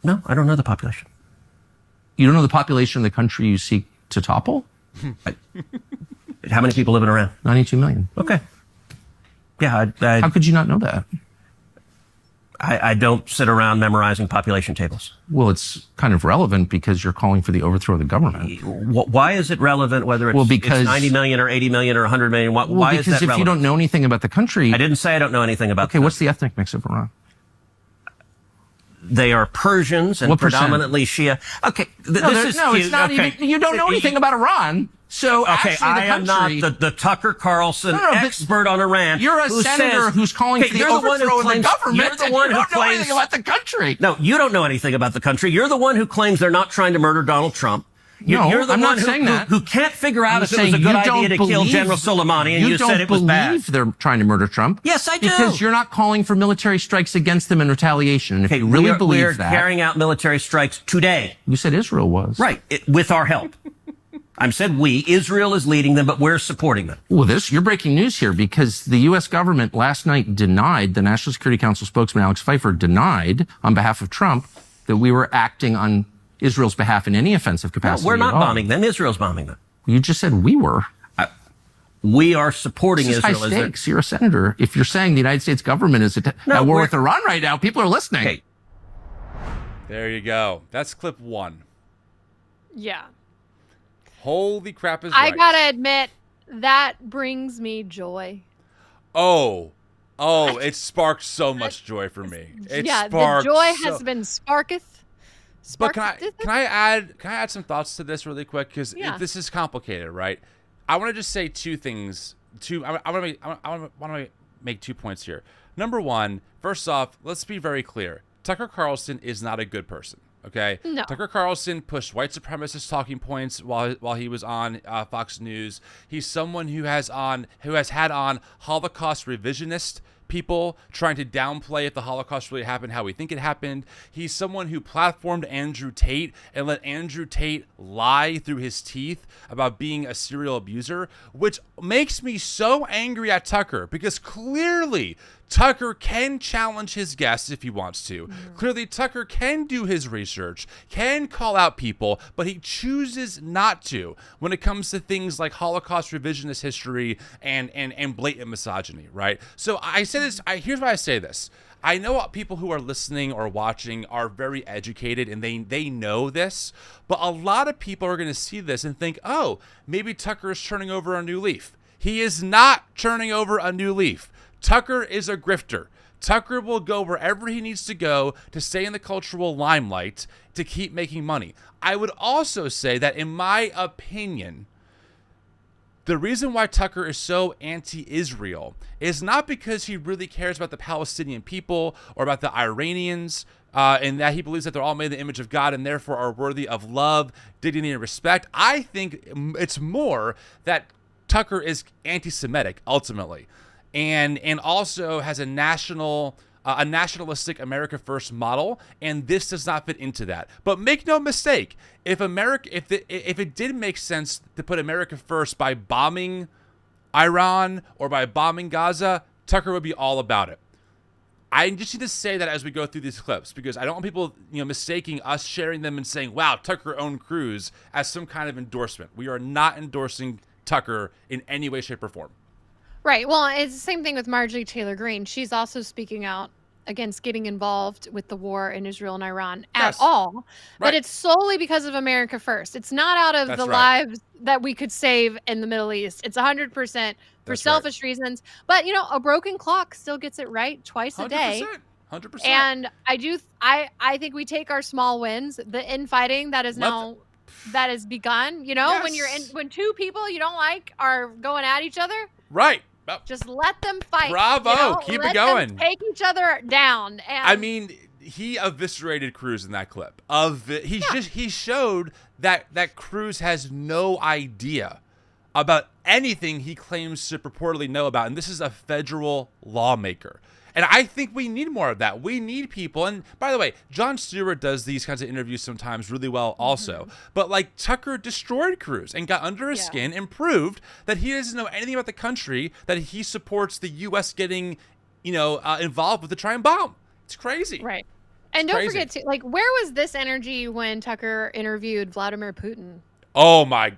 J: No, I don't know the population.
I: You don't know the population of the country you seek to topple?
J: How many people live in Iran?
I: 92 million.
J: Okay. Yeah,
I: How could you not know that?
J: I don't sit around memorizing population tables.
I: Well, it's kind of relevant because you're calling for the overthrow of the government.
J: Why is it relevant whether it's, it's 90 million or 80 million or 100 million? Why is that relevant?
I: Because if you don't know anything about the country...
J: I didn't say I don't know anything about
I: Okay, what's the ethnic mix of Iran?
J: They are Persians and
I: what
J: predominantly Shia. Okay,
I: it's not even... You don't know anything about Iran. So
J: okay, I am not the Tucker Carlson expert on Iran.
I: You're a senator who's calling for the overthrow of the government.
J: You're the one who
I: don't know anything about the country.
J: No, you don't know anything about the country. You're the one who claims they're not trying to murder Donald Trump. You're the
I: I'm
J: one
I: not saying that.
J: who can't figure out if it was a good idea to kill General Soleimani, and you said it was bad.
I: You don't believe they're trying to murder Trump.
J: Yes, I do.
I: Because you're not calling for military strikes against them in retaliation. And if you really believe that...
J: We're carrying out military strikes today.
I: You said Israel was.
J: Right, with our help. I said we. Israel is leading them, but we're supporting them.
I: Well, you're breaking news here, because the U.S. government last night denied, the National Security Council spokesman Alex Pfeiffer denied on behalf of Trump that we were acting on Israel's behalf in any offensive capacity.
J: No, we're not bombing them. Israel's bombing them.
I: You just said we were.
J: We are supporting
I: Israel.
J: Israel.
I: High stakes. You're a senator. If you're saying the United States government is at war with Iran right now, people are listening.
J: Okay.
B: There you go. That's clip one.
A: Yeah.
B: Holy crap is
A: I
B: right.
A: gotta admit, that brings me joy.
B: Oh, it sparked so much joy for me.
A: The joy has been sparketh.
B: But can I add some thoughts to this really quick, because this is complicated, right? I want to just say two things. I want to make 2 points here. Number one, first off, let's be very clear. Tucker Carlson is not a good person. Okay.
A: No.
B: Tucker Carlson pushed white supremacist talking points while he was on Fox News. He's someone who has had on Holocaust revisionist people trying to downplay if the Holocaust really happened, how we think it happened. He's someone who platformed Andrew Tate and let Andrew Tate lie through his teeth about being a serial abuser, which makes me so angry at Tucker, because clearly Tucker can challenge his guests if he wants to. Clearly, Tucker can do his research, can call out people, but he chooses not to when it comes to things like Holocaust revisionist history and blatant misogyny, right? So I say this, here's why I say this. I know people who are listening or watching are very educated and they know this, but a lot of people are going to see this and think, oh, maybe Tucker is turning over a new leaf. He is not turning over a new leaf. Tucker is a grifter. Tucker will go wherever he needs to go to stay in the cultural limelight to keep making money. I would also say that, in my opinion, the reason why Tucker is so anti-Israel is not because he really cares about the Palestinian people or about the Iranians, and that he believes that they're all made in the image of God and therefore are worthy of love, dignity, and respect. I think it's more that Tucker is anti-Semitic, ultimately. And also has a nationalistic America First model, and this does not fit into that. But make no mistake, if it did make sense to put America first by bombing Iran or by bombing Gaza, Tucker would be all about it. I just need to say that as we go through these clips, because I don't want people, mistaking us sharing them and saying, "Wow, Tucker owned Cruz," as some kind of endorsement. We are not endorsing Tucker in any way, shape, or form.
A: Right. Well, it's the same thing with Marjorie Taylor Greene. She's also speaking out against getting involved with the war in Israel and Iran at all. But it's solely because of America First. It's not out of the lives that we could save in the Middle East. It's 100% for selfish reasons. But, a broken clock still gets it right twice a day.
B: 100%.
A: And I think we take our small wins, the infighting that is now that has begun, when two people you don't like are going at each other.
B: Right.
A: Just let them fight.
B: Bravo. Keep it going.
A: Them take each other down. And
B: I mean, he eviscerated Cruz in that clip. He showed that Cruz has no idea about anything he claims to purportedly know about. And this is a federal lawmaker. And I think we need more of that. We need people. And by the way, Jon Stewart does these kinds of interviews sometimes really well also. But Tucker destroyed Cruz and got under his skin and proved that he doesn't know anything about the country, that he supports the U.S. getting, involved with the try and bomb. It's crazy.
A: Right. And don't forget to, where was this energy when Tucker interviewed Vladimir Putin?
B: Oh my,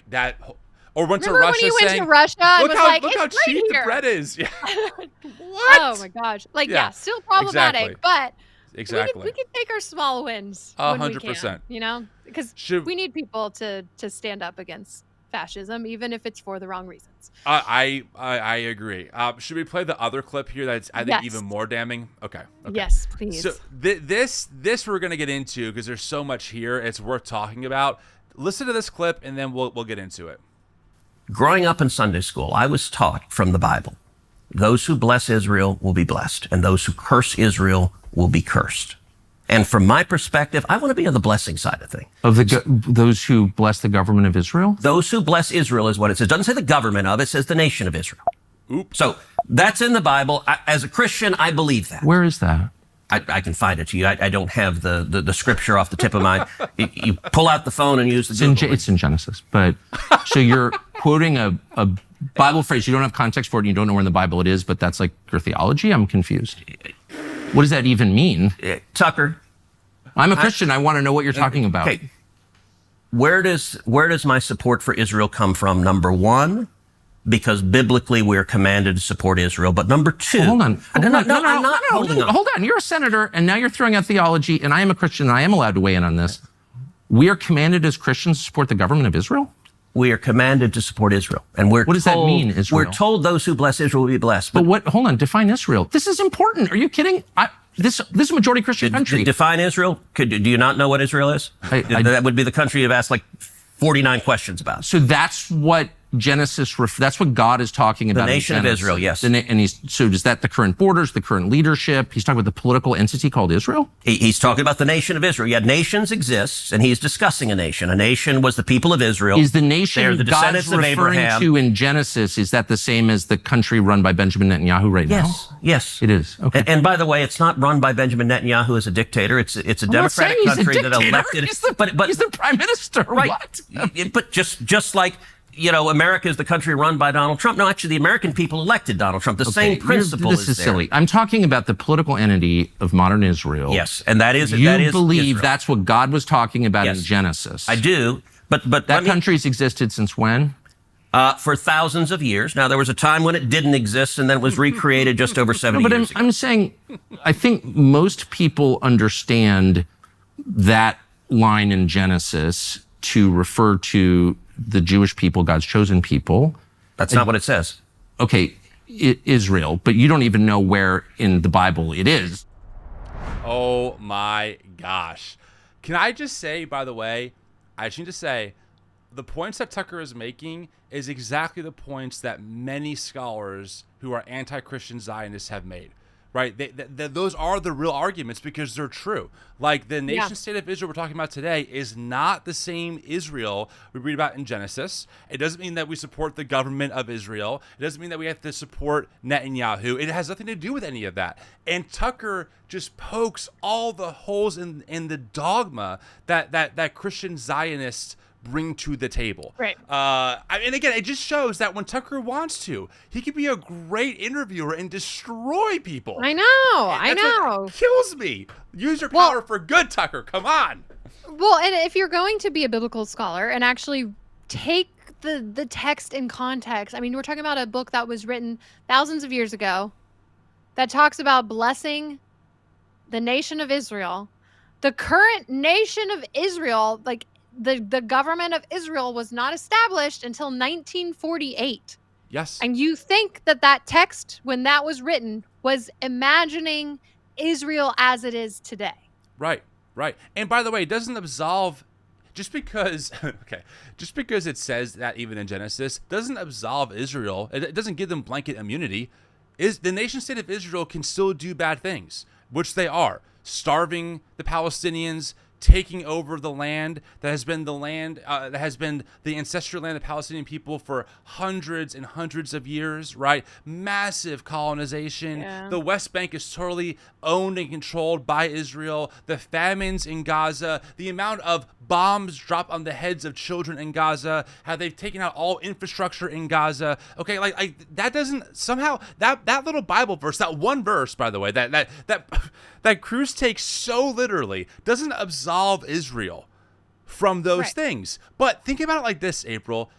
B: or went
A: Remember
B: to Russia
A: when he
B: saying,
A: went to Russia and was
B: look how cheap the bread is. Yeah.
A: What? Oh my gosh. Still problematic, but we can take our small wins 100%, because we need people to stand up against fascism, even if it's for the wrong reasons.
B: I agree. Should we play the other clip here that's, I think, even more damning? Okay.
A: Yes, please.
B: So this we're going to get into because there's so much here. It's worth talking about. Listen to this clip, and then we'll get into it.
J: Growing up in Sunday school, I was taught from the Bible, those who bless Israel will be blessed, and those who curse Israel will be cursed. And from my perspective, I want to be on the blessing side of things.
I: Of those who bless the government of Israel?
J: Those who bless Israel is what it says. It doesn't say the government of it, it says the nation of Israel.
B: Oops.
J: So that's in the Bible. As a Christian, I believe that.
I: Where is that?
J: I can find it to you. I don't have the scripture off the tip of my. You pull out the phone and use the Google.
I: It's in Genesis. But so you're quoting a Bible phrase. You don't have context for it. And you don't know where in the Bible it is. But that's like your theology. I'm confused. What does that even mean?
J: Tucker.
I: I'm a Christian. I want to know what you're talking about.
J: Okay. Where does my support for Israel come from? Number one, because biblically we're commanded to support Israel. But number two,
I: hold on.
J: I'm not holding on.
I: Hold on. You're a senator, and now you're throwing out theology, and I am a Christian, and I am allowed to weigh in on this. We are commanded as Christians to support the government of Israel?
J: We are commanded to support Israel. And what
I: does that mean, Israel?
J: We're told those who bless Israel will be blessed.
I: But hold on, define Israel. This is important. Are you kidding? This is a majority Christian country.
J: Define Israel? Do you not know what Israel is? That would be the country you've asked 49 questions about.
I: So that's what Genesis, that's what God is talking about.
J: The nation of Israel, yes.
I: So is that the current borders, the current leadership? He's talking about the political entity called Israel?
J: He's talking about the nation of Israel. Yeah, nations exist, and he's discussing a nation. A nation was the people of Israel.
I: Is the nation
J: They're the descendants
I: God's
J: of
I: referring
J: Abraham.
I: to in Genesis, is that the same as the country run by Benjamin Netanyahu right now?
J: Yes.
I: It is. Okay.
J: And by the way, it's not run by Benjamin Netanyahu as a dictator. It's a democratic country that elected.
I: He's the prime minister.
J: Right.
I: What?
J: But just like America is the country run by Donald Trump. No, actually, the American people elected Donald Trump. The same principle
I: This is
J: there.
I: silly. I'm talking about the political entity of modern Israel.
J: Yes, and that is
I: You believe
J: Israel.
I: that's what God was talking about
J: Yes.
I: in Genesis.
J: I do, but
I: that country's existed since when?
J: For thousands of years. Now, there was a time when it didn't exist, and then it was recreated just over 70 years ago.
I: I'm saying, I think most people understand that line in Genesis to refer to the Jewish people, God's chosen people.
J: That's not what it says.
I: Okay, Israel, but you don't even know where in the Bible it is.
B: Oh my gosh. Can I just say, by the way, I just need to say, the points that Tucker is making is exactly the points that many scholars who are anti-Christian Zionists have made, right? Those are the real arguments because they're true. Like the nation state of Israel we're talking about today is not the same Israel we read about in Genesis. It doesn't mean that we support the government of Israel. It doesn't mean that we have to support Netanyahu. It has nothing to do with any of that. And Tucker just pokes all the holes in the dogma that Christian Zionists bring to the table.
A: Right.
B: And again, it just shows that when Tucker wants to, he can be a great interviewer and destroy people.
A: I know.
B: What kills me. Use your power for good, Tucker. Come on.
A: Well, and if you're going to be a biblical scholar and actually take the text in context, I mean, we're talking about a book that was written thousands of years ago that talks about blessing the nation of Israel. The current nation of Israel, like, the government of Israel was not established until 1948.
B: Yes.
A: And you think that text, when that was written, was imagining Israel as it is today.
B: Right. And by the way, it doesn't absolve, just because it says that even in Genesis, doesn't absolve Israel. It doesn't give them blanket immunity. The nation state of Israel can still do bad things, which they are. Starving the Palestinians, taking over the land that has been the ancestral land of the Palestinian people for hundreds and hundreds of years, right? Massive colonization.
A: Yeah.
B: The West Bank is totally owned and controlled by Israel. The famines in Gaza, the amount of bombs dropped on the heads of children in Gaza, how they've taken out all infrastructure in Gaza. Okay, like that doesn't somehow, that little Bible verse, that one verse, by the way, that Cruz takes so literally, doesn't absolve Israel from those things. But think about it like this, April.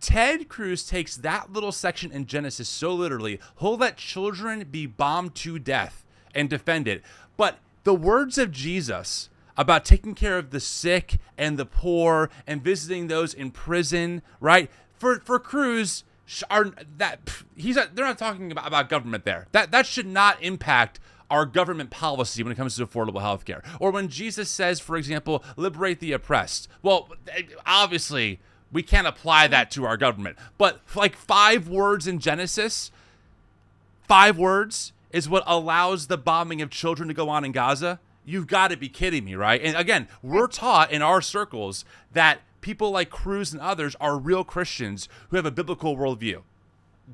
B: Ted Cruz takes that little section in Genesis so literally. He'll let children be bombed to death and defend it. But the words of Jesus about taking care of the sick and the poor and visiting those in prison, right? For Cruz, they're not talking about government there. That should not impact our government policy when it comes to affordable health care. Or when Jesus says, for example, liberate the oppressed. Well, obviously, we can't apply that to our government. But like 5 words in Genesis, 5 words is what allows the bombing of children to go on in Gaza. You've got to be kidding me, right? And again, we're taught in our circles that people like Cruz and others are real Christians who have a biblical worldview.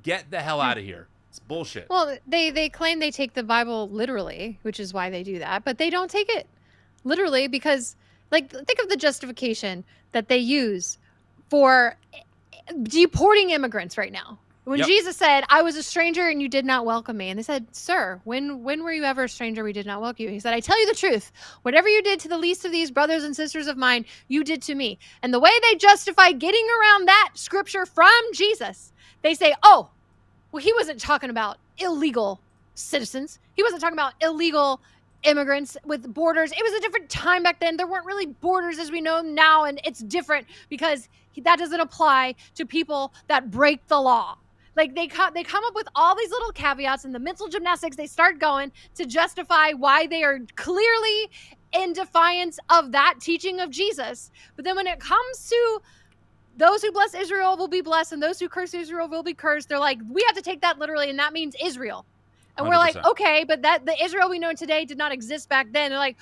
B: Get the hell out of here. It's bullshit.
A: Well, they claim they take the Bible literally, which is why they do that, but they don't take it literally because, like, think of the justification that they use for deporting immigrants right now. When Jesus said, I was a stranger and you did not welcome me. And they said, sir, when were you ever a stranger we did not welcome you? He said, I tell you the truth. Whatever you did to the least of these brothers and sisters of mine, you did to me. And the way they justify getting around that scripture from Jesus, they say, oh, well, he wasn't talking about illegal citizens. He wasn't talking about illegal immigrants with borders. It was a different time back then. There weren't really borders as we know them now. And it's different because that doesn't apply to people that break the law. Like they come up with all these little caveats and the mental gymnastics they start going to justify why they are clearly in defiance of that teaching of Jesus. But then when it comes to those who bless Israel will be blessed and those who curse Israel will be cursed, they're like, we have to take that literally and that means Israel. And 100%. We're like, okay, but the Israel we know today did not exist back then. They're like,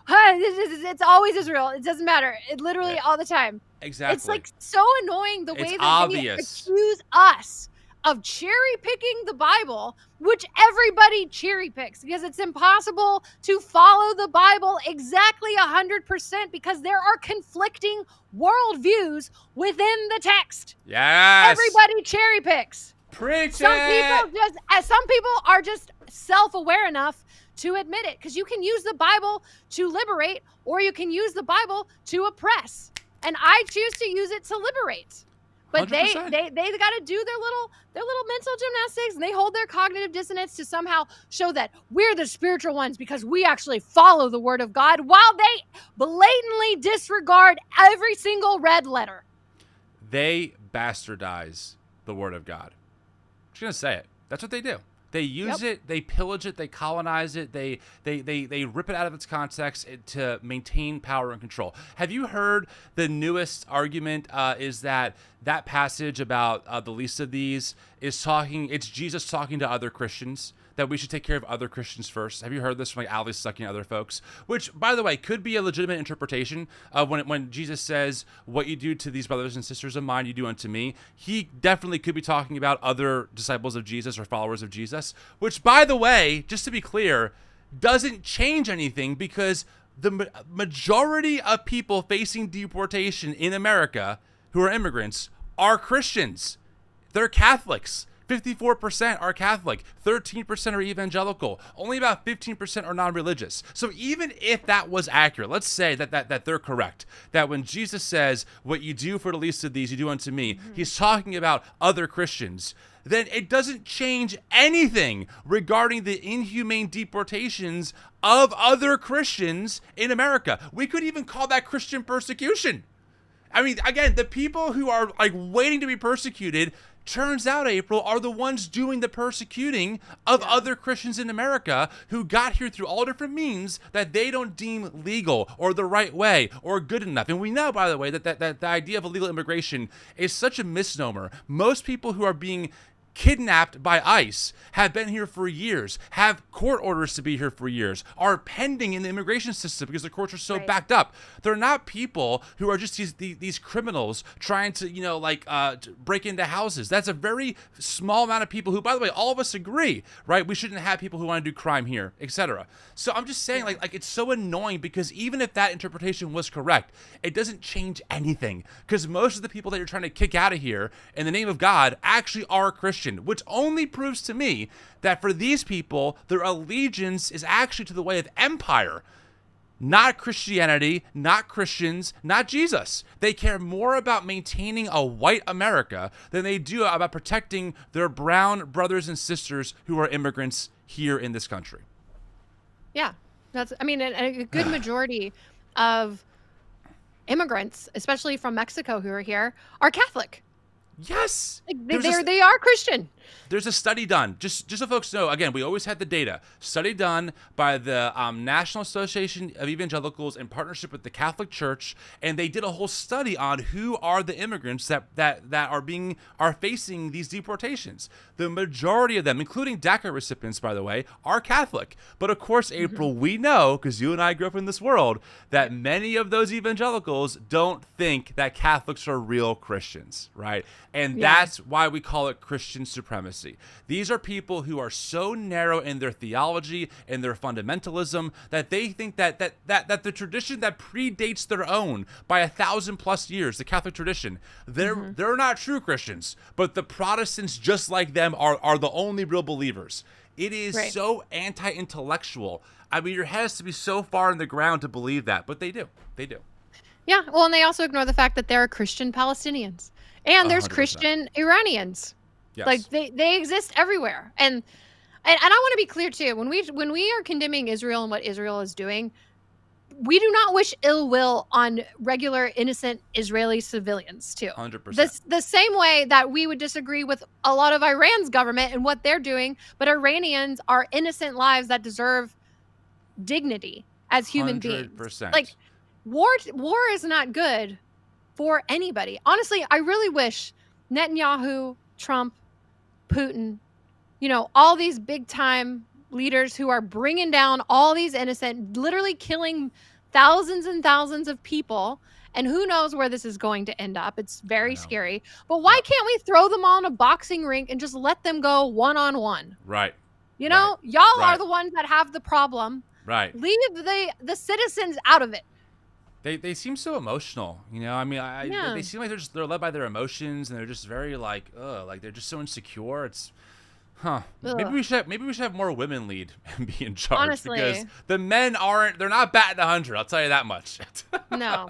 A: it's always Israel. It doesn't matter. It literally all the time.
B: Exactly.
A: It's like so annoying the way that
B: obvious.
A: They accuse us of cherry picking the Bible, which everybody cherry picks because it's impossible to follow the Bible exactly 100% because there are conflicting worldviews within the text.
B: Yes.
A: Everybody cherry picks.
B: Preach
A: Some
B: it.
A: some people are just self-aware enough to admit it, because you can use the Bible to liberate or you can use the Bible to oppress. And I choose to use it to liberate. But
B: 100%.
A: they got to do their little mental gymnastics, and they hold their cognitive dissonance to somehow show that we're the spiritual ones because we actually follow the word of God, while they blatantly disregard every single red letter.
B: They bastardize the word of God. I'm just gonna say it. That's what they do. They use it, they pillage it, they colonize it, they rip it out of its context to maintain power and control. Have you heard the newest argument is that passage about the least of these is it's Jesus talking to other Christians, that we should take care of other Christians first. Have you heard this from like Ali sucking other folks? Which, by the way, could be a legitimate interpretation of when Jesus says, what you do to these brothers and sisters of mine, you do unto me. He definitely could be talking about other disciples of Jesus or followers of Jesus, which, by the way, just to be clear, doesn't change anything, because the majority of people facing deportation in America who are immigrants are Christians. They're Catholics. 54% are Catholic, 13% are evangelical, only about 15% are non-religious. So even if that was accurate, let's say that they're correct, that when Jesus says, what you do for the least of these, you do unto me, he's talking about other Christians, then it doesn't change anything regarding the inhumane deportations of other Christians in America. We could even call that Christian persecution. I mean, again, the people who are like waiting to be persecuted, turns out, April, are the ones doing the persecuting of other Christians in America who got here through all different means that they don't deem legal or the right way or good enough. And we know, by the way, that the idea of illegal immigration is such a misnomer. Most people who are being kidnapped by ICE have been here for years, have court orders to be here for years, are pending in the immigration system because the courts are so backed up. They're not people who are just these criminals trying to, break into houses. That's a very small amount of people who, by the way, all of us agree, right? We shouldn't have people who want to do crime here, etc. So I'm just saying, like it's so annoying, because even if that interpretation was correct, it doesn't change anything, because most of the people that you're trying to kick out of here in the name of God actually are Christian. Which only proves to me that for these people, their allegiance is actually to the way of empire, not Christianity, not Christians, not Jesus. They care more about maintaining a white America than they do about protecting their brown brothers and sisters who are immigrants here in this country.
A: Yeah, a good majority of immigrants, especially from Mexico who are here, are Catholic.
B: Yes.
A: They are Christian.
B: There's a study done, just so folks know, again, we always had the data, study done by the National Association of Evangelicals in partnership with the Catholic Church, and they did a whole study on who are the immigrants that are facing these deportations. The majority of them, including DACA recipients, by the way, are Catholic. But of course, April, we know, because you and I grew up in this world, that many of those evangelicals don't think that Catholics are real Christians, right? And that's why we call it Christian supremacy. These are people who are so narrow in their theology and their fundamentalism that they think that the tradition that predates their own by 1,000+ years, the Catholic tradition, they're not true Christians, but the Protestants, just like them, are the only real believers. It is so anti-intellectual. I mean, your head has to be so far in the ground to believe that, but they do. They do.
A: Yeah, well, and they also ignore the fact that there are Christian Palestinians and there's 100%. Christian Iranians.
B: Yes.
A: Like they exist everywhere. And I want to be clear too, when we are condemning Israel and what Israel is doing, we do not wish ill will on regular innocent Israeli civilians too.
B: 100%.
A: The same way that we would disagree with a lot of Iran's government and what they're doing, but Iranians are innocent lives that deserve dignity as human
B: 100%.
A: beings. Like war is not good for anybody. Honestly, I really wish Netanyahu, Trump, Putin, all these big time leaders who are bringing down all these innocent, literally killing thousands and thousands of people And who knows where this is going to end up. It's very scary. But why can't we throw them all in a boxing rink and just let them go one-on-one?
B: Right.
A: You know, y'all are the ones that have the problem.
B: Right.
A: Leave the citizens out of it.
B: They seem so emotional, you know. I mean, they seem like they're led by their emotions, and they're just very like they're just so insecure. It's, maybe we should have more women lead and be in charge.
A: Honestly.
B: Because the men they're not batting 100. I'll tell you that much.
A: No,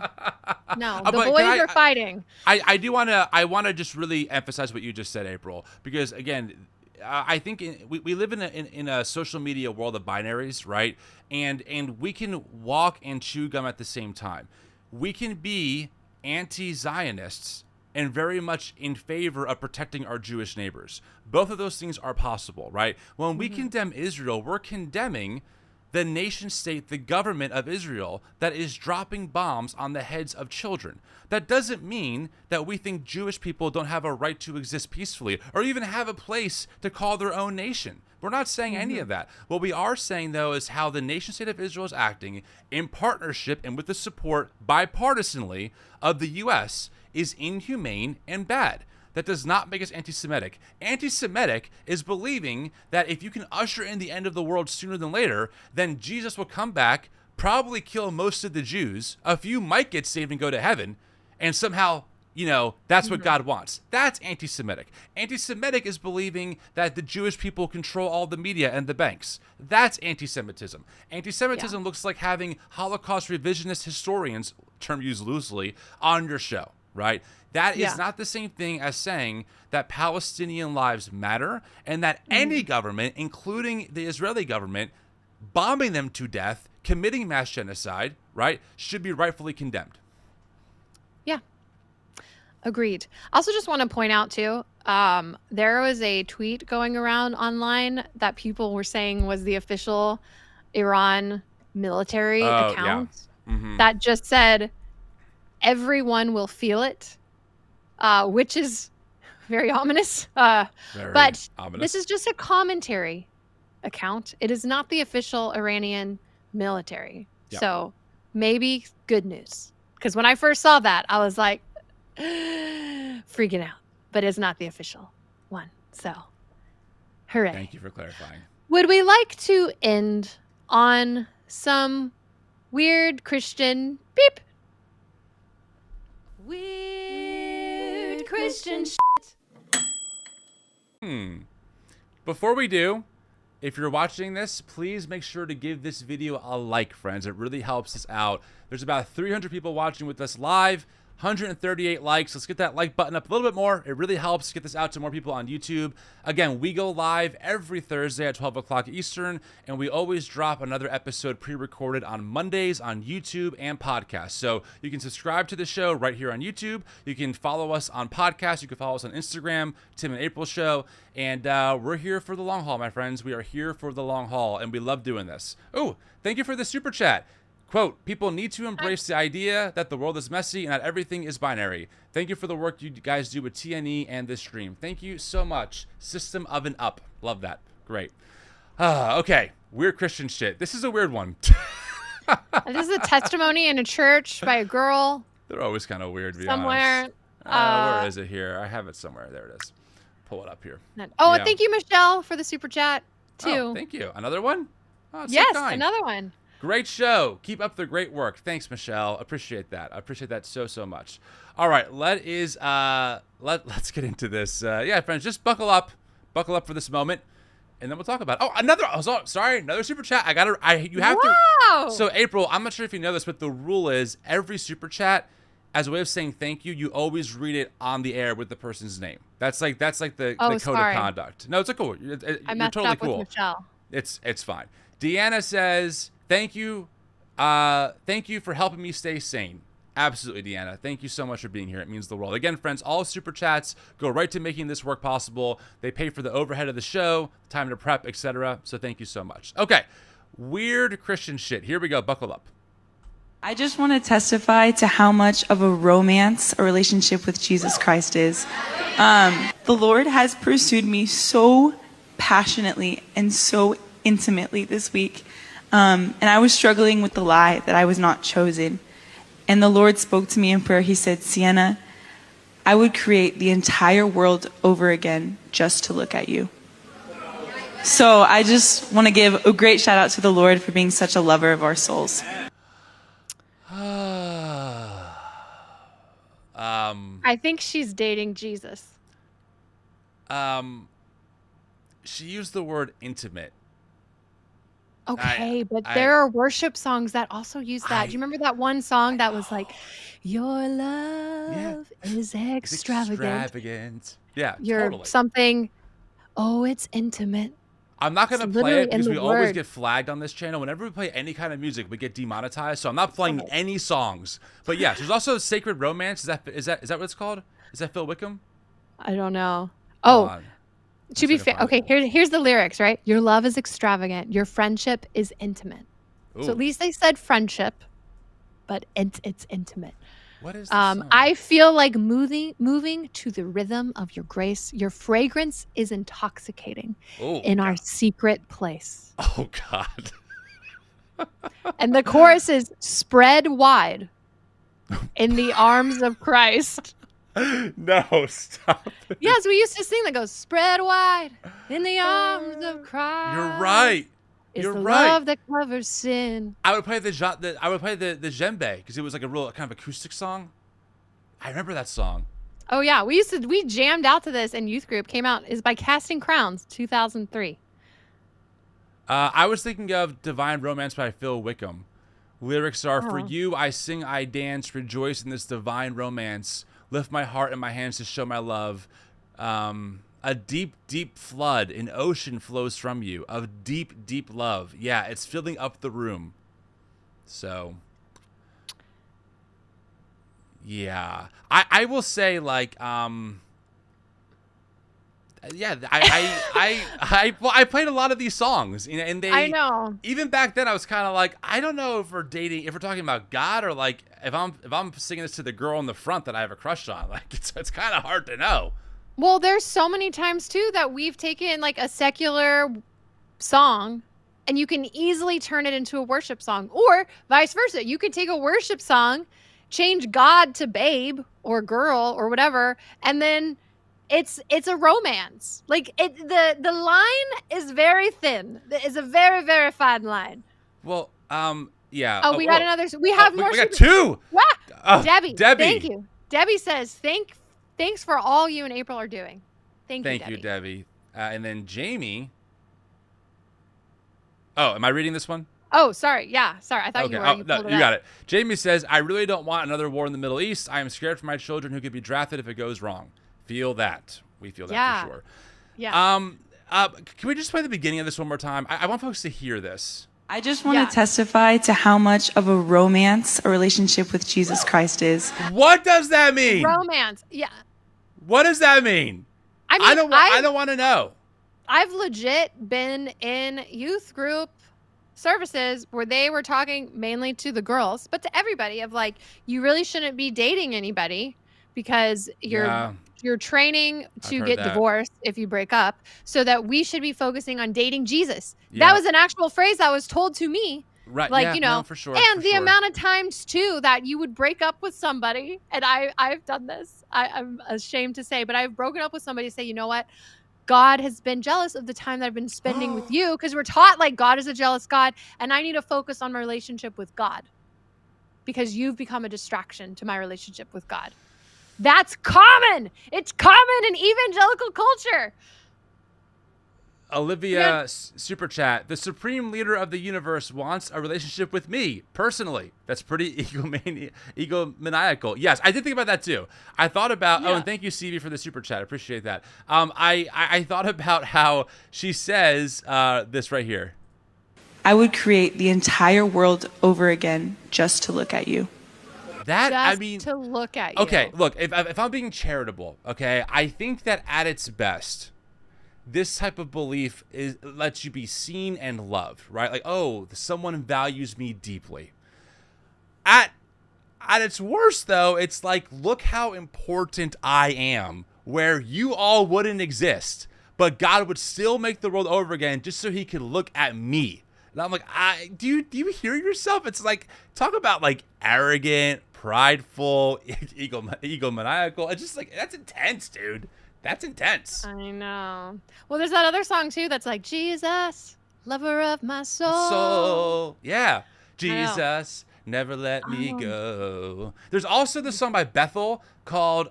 A: the boys are fighting.
B: I want to just really emphasize what you just said, April, because again, I think we live in a social media world of binaries, right? And we can walk and chew gum at the same time. We can be anti-Zionists and very much in favor of protecting our Jewish neighbors. Both of those things are possible, right? When we condemn Israel, we're condemning the nation state, the government of Israel, that is dropping bombs on the heads of children. That doesn't mean that we think Jewish people don't have a right to exist peacefully or even have a place to call their own nation. We're not saying any of that. What we are saying, though, is how the nation state of Israel is acting in partnership and with the support bipartisanly of the U.S. is inhumane and bad. That does not make us anti-Semitic. Anti-Semitic is believing that if you can usher in the end of the world sooner than later, then Jesus will come back, probably kill most of the Jews, a few might get saved and go to heaven, and somehow, you know, that's what God wants. That's anti-Semitic. Anti-Semitic is believing that the Jewish people control all the media and the banks. That's anti-Semitism. Anti-Semitism looks like having Holocaust revisionist historians, term used loosely, on your show, right? That is not the same thing as saying that Palestinian lives matter and that any government, including the Israeli government, bombing them to death, committing mass genocide, right, should be rightfully condemned.
A: Yeah. Agreed. I also just want to point out, too, there was a tweet going around online that people were saying was the official Iran military account that just said, everyone will feel it. Which is very ominous. But ominous. This is just a commentary account. It is not the official Iranian military. Yep. So maybe good news. Because when I first saw that, I was like, freaking out. But it's not the official one. So, hooray.
B: Thank you for clarifying.
A: Would we like to end on some weird Christian beep? Weird Christian shit.
B: Before we do, if you're watching this, please make sure to give this video a like, friends. It really helps us out. There's about 300 people watching with us live. 138 likes. Let's get that like button up a little bit more. It really helps get this out to more people on YouTube. Again, we go live every Thursday at 12 o'clock Eastern, and we always drop another episode pre-recorded on Mondays on YouTube and podcast. So you can subscribe to the show right here on YouTube. You can follow us on podcast. You can follow us on Instagram, Tim and April Show. And we're here for the long haul, my friends. We are here for the long haul, and we love doing this. Oh, thank you for the super chat. Quote, people need to embrace the idea that the world is messy and that everything is binary. Thank you for the work you guys do with TNE and this stream. Thank you so much. System of an up. Love that. Great. Okay. Weird Christian shit. This is a weird one.
A: This is a testimony in a church by a girl.
B: They're always kind of weird, to be
A: somewhere.
B: honest. Where is it here? I have it somewhere. There it is. Pull it up here.
A: Oh, yeah. Thank you, Michelle, for the super chat, too.
B: Oh, thank you. Another one? Oh,
A: yes,
B: so kind.
A: Another one.
B: Great show. Keep up the great work. Thanks, Michelle. Appreciate that. I appreciate that so much. All right, let's get into this. Yeah, friends, just buckle up for this moment, and then we'll talk about it. Oh, another super chat. You have to. So, April, I'm not sure if you know this, but the rule is every super chat, as a way of saying thank you, you always read it on the air with the person's name. That's like the code of conduct. No, it's cool. You're totally
A: up
B: cool.
A: With Michelle.
B: It's fine. Deanna says, thank you for helping me stay sane. Absolutely, Deanna. Thank you so much for being here. It means the world. Again, friends, all super chats go right to making this work possible. They pay for the overhead of the show, time to prep, etc. So thank you so much. Okay, weird Christian shit. Here we go. Buckle up.
K: I just want to testify to how much of a romance a relationship with Jesus Christ is. The Lord has pursued me so passionately and so intimately this week. And I was struggling with the lie that I was not chosen. And the Lord spoke to me in prayer. He said, Sienna, I would create the entire world over again just to look at you. So I just want to give a great shout out to the Lord for being such a lover of our souls.
A: I think she's dating Jesus.
B: She used the word intimate.
A: Okay, but there are worship songs that also use that. Do you remember that one song that was like, your love is extravagant.
B: Yeah,
A: You're
B: totally.
A: something, oh, it's intimate.
B: I'm not going to
A: It's
B: play
A: literally
B: it because
A: in
B: we
A: the
B: always
A: word.
B: get flagged on this channel. Whenever we play any kind of music, we get demonetized. So I'm not playing any songs. But yes, there's also Sacred Romance. Is that what it's called? Is that Phil Wickham?
A: I don't know.
B: Hold
A: Oh,
B: on.
A: to be fair, okay, here's the lyrics, right? Your love is extravagant. Your friendship is intimate.
B: Ooh.
A: So at least they said friendship, but it's intimate.
B: What is this song?
A: I feel like moving to the rhythm of your grace. Your fragrance is intoxicating in our secret place.
B: Oh, God.
A: And the chorus is spread wide in the arms of Christ.
B: No, stop it.
A: Yes, we used to sing that goes spread wide in the arms of Christ.
B: You're right.
A: It's
B: You're
A: the
B: right.
A: love that covers sin.
B: I would play the djembe because it was like a real kind of acoustic song. I remember that song.
A: Oh yeah, we jammed out to this in youth group. Came out is by Casting Crowns, 2003.
B: I was thinking of Divine Romance by Phil Wickham. Lyrics are, for
A: Oh.
B: you I sing, I dance, rejoice in this divine romance. Lift my heart and my hands to show my love. A deep, deep flood, an ocean flows from you of deep, deep love. Yeah, it's filling up the room. So, yeah. I will say, like, yeah, I played a lot of these songs, you know, and
A: I know.
B: even back then I was kind of like, I don't know if we're talking about God or like if I'm singing this to the girl in the front that I have a crush on. Like it's kind of hard to know.
A: Well, there's so many times too that we've taken like a secular song and you can easily turn it into a worship song, or vice versa. You could take a worship song, change God to babe or girl or whatever, and then it's a romance. Like the line is very thin. It's a very, very fine line.
B: Well, yeah.
A: Oh, we got another. We have more.
B: We got two.
A: Ah, Debbie.
B: Debbie.
A: Thank you. Debbie says, thanks for all you and April are doing. Thank you,
B: Debbie. And then Jamie. Oh, am I reading this one?
A: Oh, sorry. Yeah, sorry. I thought you were.
B: Oh,
A: You
B: no,
A: pulled
B: you
A: it
B: got
A: up.
B: it. Jamie says, I really don't want another war in the Middle East. I am scared for my children who could be drafted if it goes wrong. Feel that. We feel that for sure.
A: Yeah.
B: Can we just play the beginning of this one more time? I want folks to hear this.
K: I just want to testify to how much of a romance a relationship with Jesus Christ is.
B: What does that mean?
A: Romance. Yeah.
B: What does that mean?
A: I mean,
B: I don't want to know.
A: I've legit been in youth group services where they were talking mainly to the girls, but to everybody of like, you really shouldn't be dating anybody because you're training to
B: heard
A: get
B: that.
A: divorced if you break up, so that we should be focusing on dating Jesus.
B: Yeah.
A: That was an actual phrase that was told to me.
B: Right.
A: Like,
B: yeah,
A: you know,
B: no, for sure.
A: and
B: for
A: the
B: sure.
A: amount of times too that you would break up with somebody, and I've done this. I'm ashamed to say, but I've broken up with somebody to say, you know what? God has been jealous of the time that I've been spending with you, because we're taught like God is a jealous God, and I need to focus on my relationship with God because you've become a distraction to my relationship with God. That's common. It's common in evangelical culture.
B: Olivia super chat. The supreme leader of the universe wants a relationship with me personally. That's pretty egomaniacal. Yes, I did think about that too. I thought about. Oh, and thank you, CV, for the super chat. I appreciate that. I thought about how she says this right here.
K: I would create the entire world over again just to look at you.
B: That
A: Just
B: I mean,
A: to look at you.
B: okay. Look, if I'm being charitable, okay, I think that at its best, this type of belief lets you be seen and loved, right? Like, oh, someone values me deeply. At its worst, though, it's like, look how important I am, where you all wouldn't exist, but God would still make the world over again just so he could look at me. And I'm like, do you hear yourself? It's like, talk about like arrogant, prideful, egomaniacal. It's just like, that's intense, dude. That's intense.
A: I know. Well, there's that other song too that's like, Jesus, lover of my soul.
B: Yeah. Jesus, never let me go. There's also the song by Bethel called,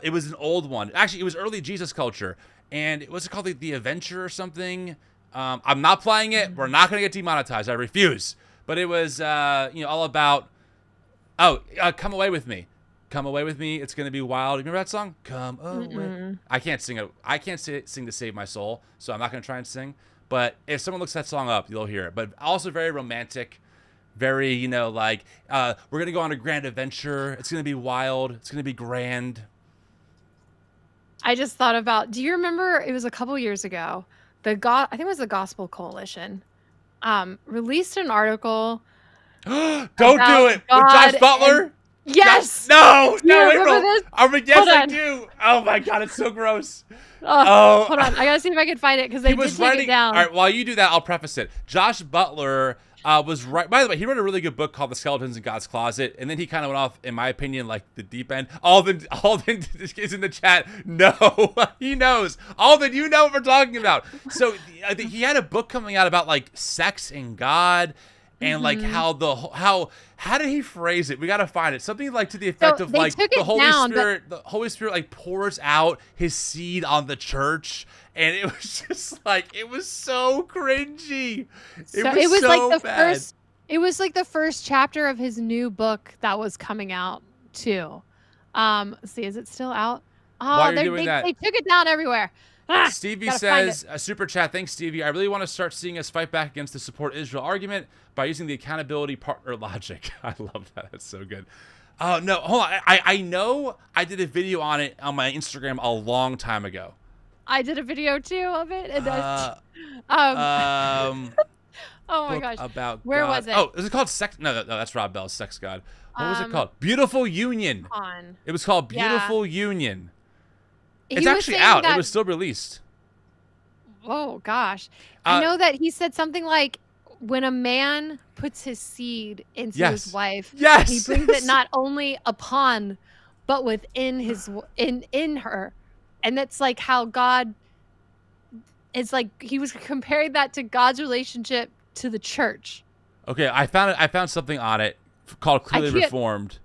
B: it was an old one. Actually, it was early Jesus culture. And it was called the Adventure or something. I'm not playing it. We're not going to get demonetized. I refuse. But it was, all about, come away with me. Come away with me. It's going to be wild. Remember that song? Come away. I can't sing it. I can't sing to save my soul. So I'm not going to try and sing. But if someone looks that song up, you'll hear it. But also very romantic. Very, we're going to go on a grand adventure. It's going to be wild. It's going to be grand.
A: I just thought about, do you remember, it was a couple years ago, I think it was the Gospel Coalition, released an article.
B: Don't do it! With Josh Butler?
A: Yes!
B: No,
A: remember this?
B: I do. Oh my God, it's so gross.
A: Hold on, I gotta see if I can find it because they did take it down.
B: All right, while you do that, I'll preface it. Josh Butler was right. By the way, he wrote a really good book called The Skeletons in God's Closet, and then he kind of went off, in my opinion, like the deep end. Alden is in the chat. No, he knows. Alden, you know what we're talking about. So I think he had a book coming out about like sex and God, and like how did he phrase it? We got to find it. Something like to the effect of like the Holy Spirit like pours out his seed on the church. And it was just like, it was so cringy. It was so bad.
A: It was like the first chapter of his new book that was coming out too. Let's see, is it still out?
B: While you're doing that,
A: they took it down everywhere.
B: Stevie says, a super chat. Thanks, Stevie. I really want to start seeing us fight back against the support Israel argument by using the accountability partner logic. I love that. That's so good. Oh, no, hold on. I know I did a video on it on my Instagram a long time ago.
A: I did a video too of it. And oh my gosh.
B: About
A: Where
B: God.
A: was it?
B: Oh, is it called Sex? No, that's Rob Bell's Sex God. What was it called? Beautiful Union. It was called Beautiful Union. It's actually out. It was still released.
A: Oh gosh. I know that he said something like, when a man puts his seed into his wife, he brings it not only upon, but within in her. And that's like how God is like, he was comparing that to God's relationship to the church.
B: Okay, I found something on it called Clearly Reformed.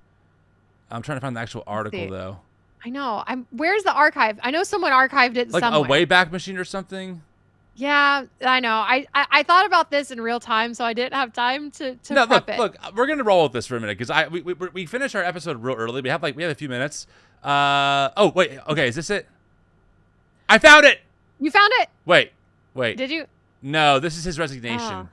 B: I'm trying to find the actual article though.
A: I know. Where's the archive? I know someone archived it
B: like
A: somewhere.
B: A Wayback Machine or something.
A: Yeah, I know. I thought about this in real time, so I didn't have time to prep it.
B: Look, we're gonna roll with this for a minute because we finished our episode real early. We have a few minutes. Oh wait, okay, is this it? I found it.
A: You found it?
B: Wait.
A: Did you?
B: No, this is his resignation.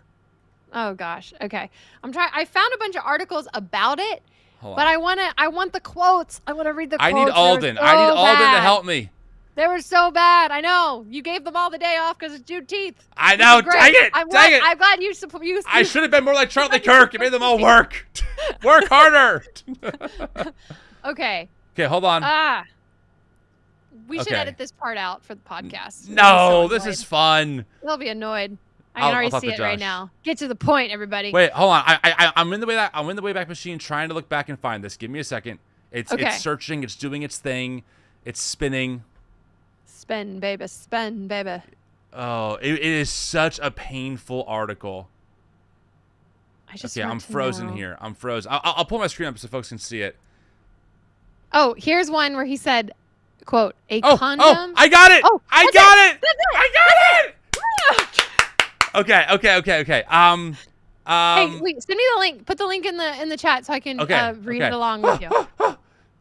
A: Oh gosh. Okay. I found a bunch of articles about it,
B: but
A: I want the quotes. I want to read the quotes.
B: I need Alden. I need Alden to help me.
A: They were so bad. I know. You gave them all the day off because it's Juneteenth.
B: I know. Dang it. Dang it.
A: I'm glad you
B: I should have been more like Charlie Kirk. You made them all work. Work harder.
A: Okay.
B: Okay, hold on.
A: We should edit this part out for the podcast.
B: No, this is fun.
A: They'll be annoyed. I can already see it right now. Get to the point, everybody.
B: Wait, hold on. I'm in the Wayback Machine trying to look back and find this. Give me a second. It's searching. It's doing its thing. It's spinning.
A: Spin, baby. Spin, baby.
B: Oh, it is such a painful article. I'm frozen here. I'm frozen. I'll pull my screen up so folks can see it.
A: Oh, here's one where he said, quote, condom.
B: Oh, I got it. Oh, I got it. I got it. Okay.
A: Hey, wait, send me the link. Put the link in the chat so I can read it along with you.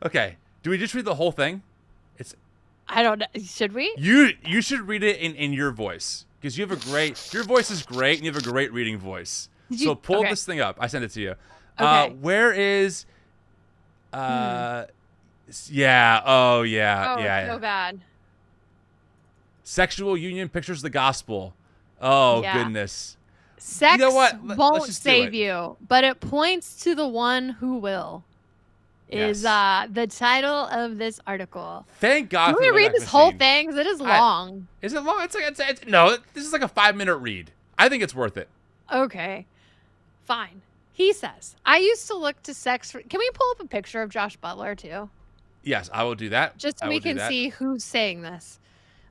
B: Okay. Do we just read the whole thing?
A: I don't know. Should we?
B: You should read it in your voice because your voice is great and you have a great reading voice. So pull this thing up. I sent it to you.
A: Okay.
B: Where is yeah. Oh yeah.
A: Oh,
B: yeah.
A: It's so bad.
B: Sexual union pictures the gospel. Oh goodness.
A: Sex won't save you, but it points to the one who will. Is the title of this article.
B: Thank God.
A: Can we read this whole thing? Because it is long.
B: Is it long? No, this is like a 5-minute read. I think it's worth it.
A: Okay. Fine. He says, I used to look to sex for... Can we pull up a picture of Josh Butler, too?
B: Yes, I will do that.
A: Just so
B: I
A: we
B: will do
A: can
B: that.
A: see who's saying this.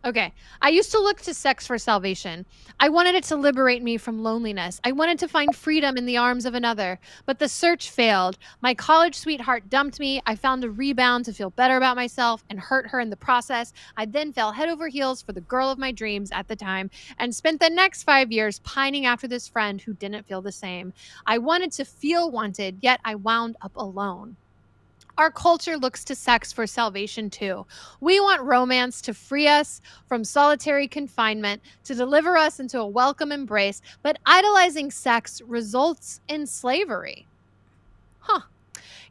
A: Okay. I used to look to sex for salvation. I wanted it to liberate me from loneliness. I wanted to find freedom in the arms of another. But the search failed. My college sweetheart dumped me. I found a rebound to feel better about myself and hurt her in the process. I then fell head over heels for the girl of my dreams at the time and spent the next 5 years pining after this friend who didn't feel the same. I wanted to feel wanted, yet I wound up alone. Our culture looks to sex for salvation too. We want romance to free us from solitary confinement, to deliver us into a welcome embrace, but idolizing sex results in slavery. Huh.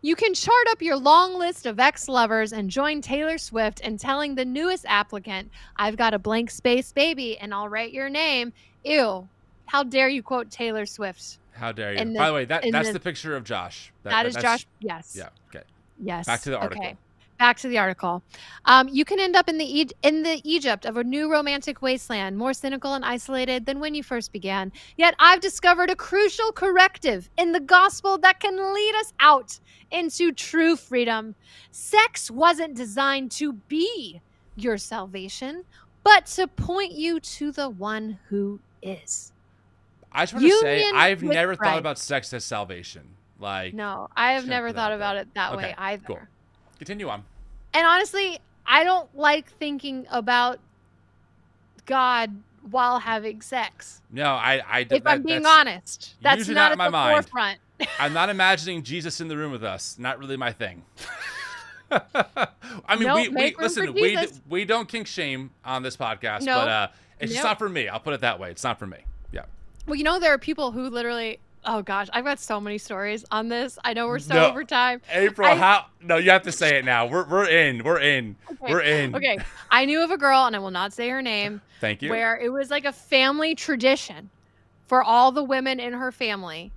A: You can chart up your long list of ex-lovers and join Taylor Swift in telling the newest applicant, I've got a blank space baby and I'll write your name. Ew. How dare you quote Taylor Swift?
B: How dare you? By the way, that's the picture of Josh.
A: That is Josh. Yes.
B: Yeah. Okay.
A: Yes.
B: Back to the article.
A: Okay. Back to the article. You can end up in the Egypt of a new romantic wasteland, more cynical and isolated than when you first began. Yet I've discovered a crucial corrective in the gospel that can lead us out into true freedom. Sex wasn't designed to be your salvation, but to point you to the one who is.
B: I just want to say,
A: Union
B: I've
A: with
B: never
A: Christ.
B: thought about sex as salvation. Like,
A: No, I have
B: shouldn't
A: never
B: put
A: thought
B: out
A: about
B: there.
A: it that
B: Okay,
A: way either.
B: Cool. Continue on.
A: And honestly, I don't like thinking about God while having sex.
B: No, I
A: If I'm being honest, that's
B: usually
A: not
B: not in
A: at
B: my
A: the
B: mind.
A: forefront.
B: I'm not imagining Jesus in the room with us. Not really my thing. I mean,
A: Nope,
B: we
A: make room
B: listen.
A: for
B: We
A: Jesus.
B: we don't kink shame on this podcast,
A: No.
B: but it's just
A: Nope.
B: not for me. I'll put it that way. It's not for me. Yeah.
A: Well, you know, there are people who literally, oh gosh, I've got so many stories on this. I know we're so
B: No.
A: over time.
B: April, how? No, you have to say it now. We're in. We're in.
A: Okay.
B: We're in.
A: Okay. I knew of a girl, and I will not say her name,
B: Thank you.
A: where it was like a family tradition for all the women in her family,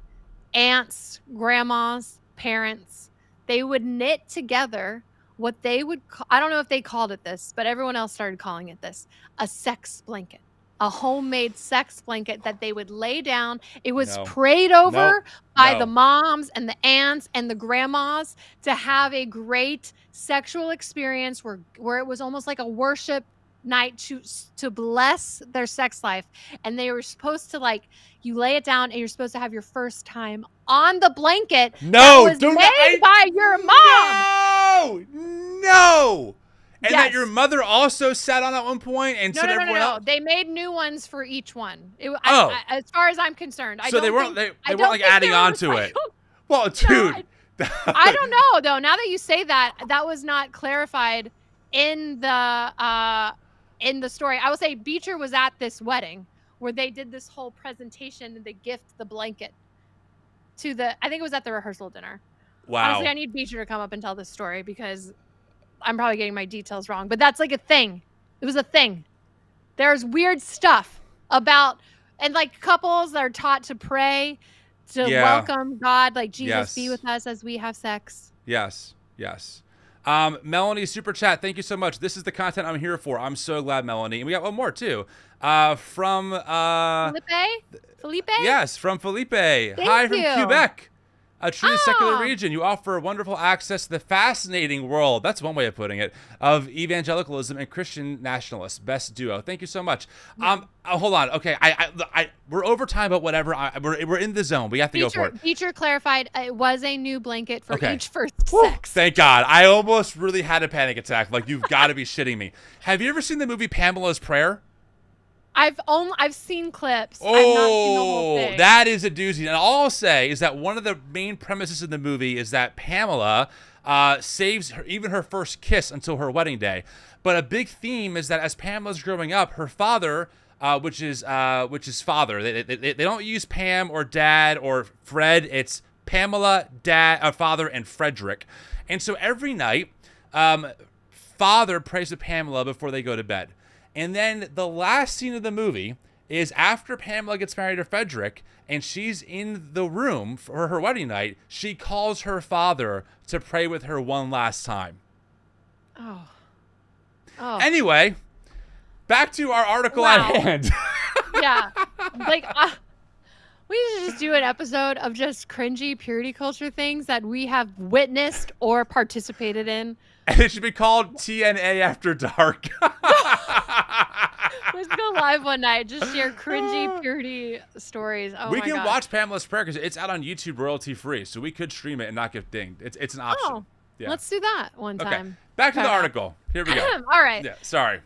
A: aunts, grandmas, parents, they would knit together what they would I don't know if they called it this, but everyone else started calling it this, a sex blanket. A homemade sex blanket that they would lay down. It was
B: No.
A: prayed over by
B: No.
A: the moms and the aunts and the grandmas to have a great sexual experience where it was almost like a worship night to bless their sex life. And they were supposed to, like, you lay it down and you're supposed to have your first time on the blanket
B: No,
A: that was
B: do
A: made
B: not-
A: by your mom.
B: No. And that
A: Yes.
B: your mother also sat on at one point and
A: No,
B: said
A: no, no,
B: everyone
A: no,
B: else.
A: no. They made new ones for each one.
B: Oh.
A: As far as I'm concerned, I
B: So
A: don't
B: they weren't
A: think-
B: they
A: I
B: weren't
A: don't
B: like
A: think
B: adding
A: they were
B: on to it.
A: recycled.
B: Well, dude.
A: I don't know though. Now that you say that, that was not clarified in the story. I will say Beecher was at this wedding where they did this whole presentation and they gift the blanket to I think it was at the rehearsal dinner.
B: Wow.
A: Honestly, I need Beecher to come up and tell this story because I'm probably getting my details wrong, but that's like a thing. It was a thing. There's weird stuff about, and like couples that are taught to pray, to
B: Yeah.
A: welcome God, like Jesus
B: Yes.
A: be with us as we have sex.
B: Yes. Melanie, super chat, thank you so much. This is the content I'm here for. I'm so glad, Melanie. And we got one more too. From
A: Felipe?
B: Yes, from Felipe. Hi from
A: you.
B: Quebec. A truly secular
A: Ah.
B: region. You offer wonderful access to the fascinating world, that's one way of putting it, of evangelicalism and Christian nationalists. Best duo. Thank you so much. Hold on. Okay, we're over time, but whatever. We're in the zone. We have to go for it.
A: Beecher clarified it was a new blanket for
B: Okay.
A: each first sex.
B: Thank God. I almost really had a panic attack. Like, you've got to be shitting me. Have you ever seen the movie Pamela's Prayer?
A: I've seen clips. I've not seen the whole thing.
B: That is a doozy. And all I'll say is that one of the main premises in the movie is that Pamela saves even her first kiss until her wedding day. But a big theme is that as Pamela's growing up, her father, which is father, they don't use Pam or Dad or Fred. It's Pamela, Dad, Father, and Frederick. And so every night, Father prays to Pamela before they go to bed. And then the last scene of the movie is after Pamela gets married to Frederick and she's in the room for her wedding night, she calls her father to pray with her one last time.
A: Oh.
B: Anyway, back to our article
A: Wow.
B: at hand.
A: Yeah. Like, We should just do an episode of just cringy purity culture things that we have witnessed or participated in.
B: And it should be called TNA After Dark.
A: Let's go live one night. Just share cringy purity stories. Oh
B: we
A: my
B: can
A: God.
B: watch Pamela's Prayer because it's out on YouTube royalty free, so we could stream it and not get dinged. It's an option.
A: Oh,
B: Yeah.
A: let's do that one
B: Okay.
A: time.
B: Back to the article. Here we go.
A: All right.
B: Yeah. Sorry.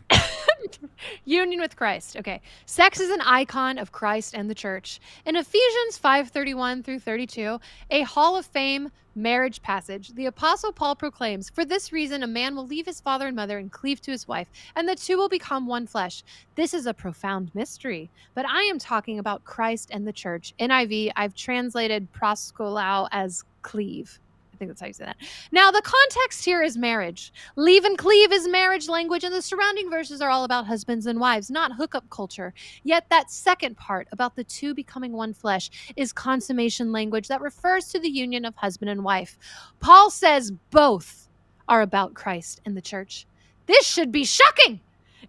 A: Union with Christ. Okay. Sex is an icon of Christ and the church. In Ephesians 5:31 through 32, a Hall of Fame marriage passage, the Apostle Paul proclaims, "For this reason, a man will leave his father and mother and cleave to his wife, and the two will become one flesh." This is a profound mystery, but I am talking about Christ and the church. NIV, I've translated proskolao as cleave. I think that's how you say that. Now, the context here is marriage. Leave and cleave is marriage language, and the surrounding verses are all about husbands and wives, not hookup culture. Yet that second part about the two becoming one flesh is consummation language that refers to the union of husband and wife. Paul says both are about Christ and the church. This should be shocking.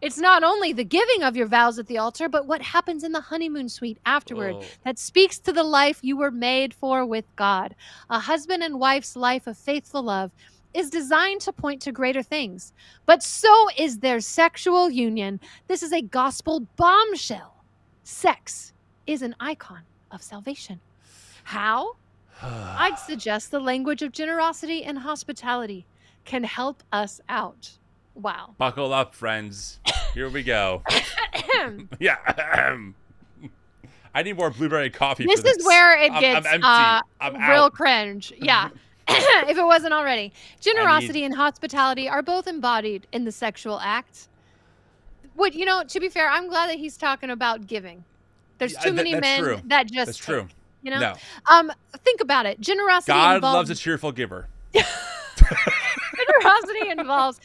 A: It's not only the giving of your vows at the altar, but what happens in the honeymoon suite afterward that speaks to the life you were made for with God. A husband and wife's life of faithful love is designed to point to greater things, but so is their sexual union. This is a gospel bombshell. Sex is an icon of salvation. How? I'd suggest the language of generosity and hospitality can help us out. Wow.
B: Buckle up, friends. Here we go. Yeah. I need more blueberry coffee.
A: This
B: for this
A: is where it gets
B: I'm
A: real
B: out.
A: cringe. Yeah. If it wasn't already. Generosity and hospitality are both embodied in the sexual act. What, to be fair, I'm glad that he's talking about giving. There's too many men that just
B: That's true.
A: No.
B: No.
A: Think about it. Generosity
B: God
A: involves
B: loves a cheerful giver.
A: Generosity involves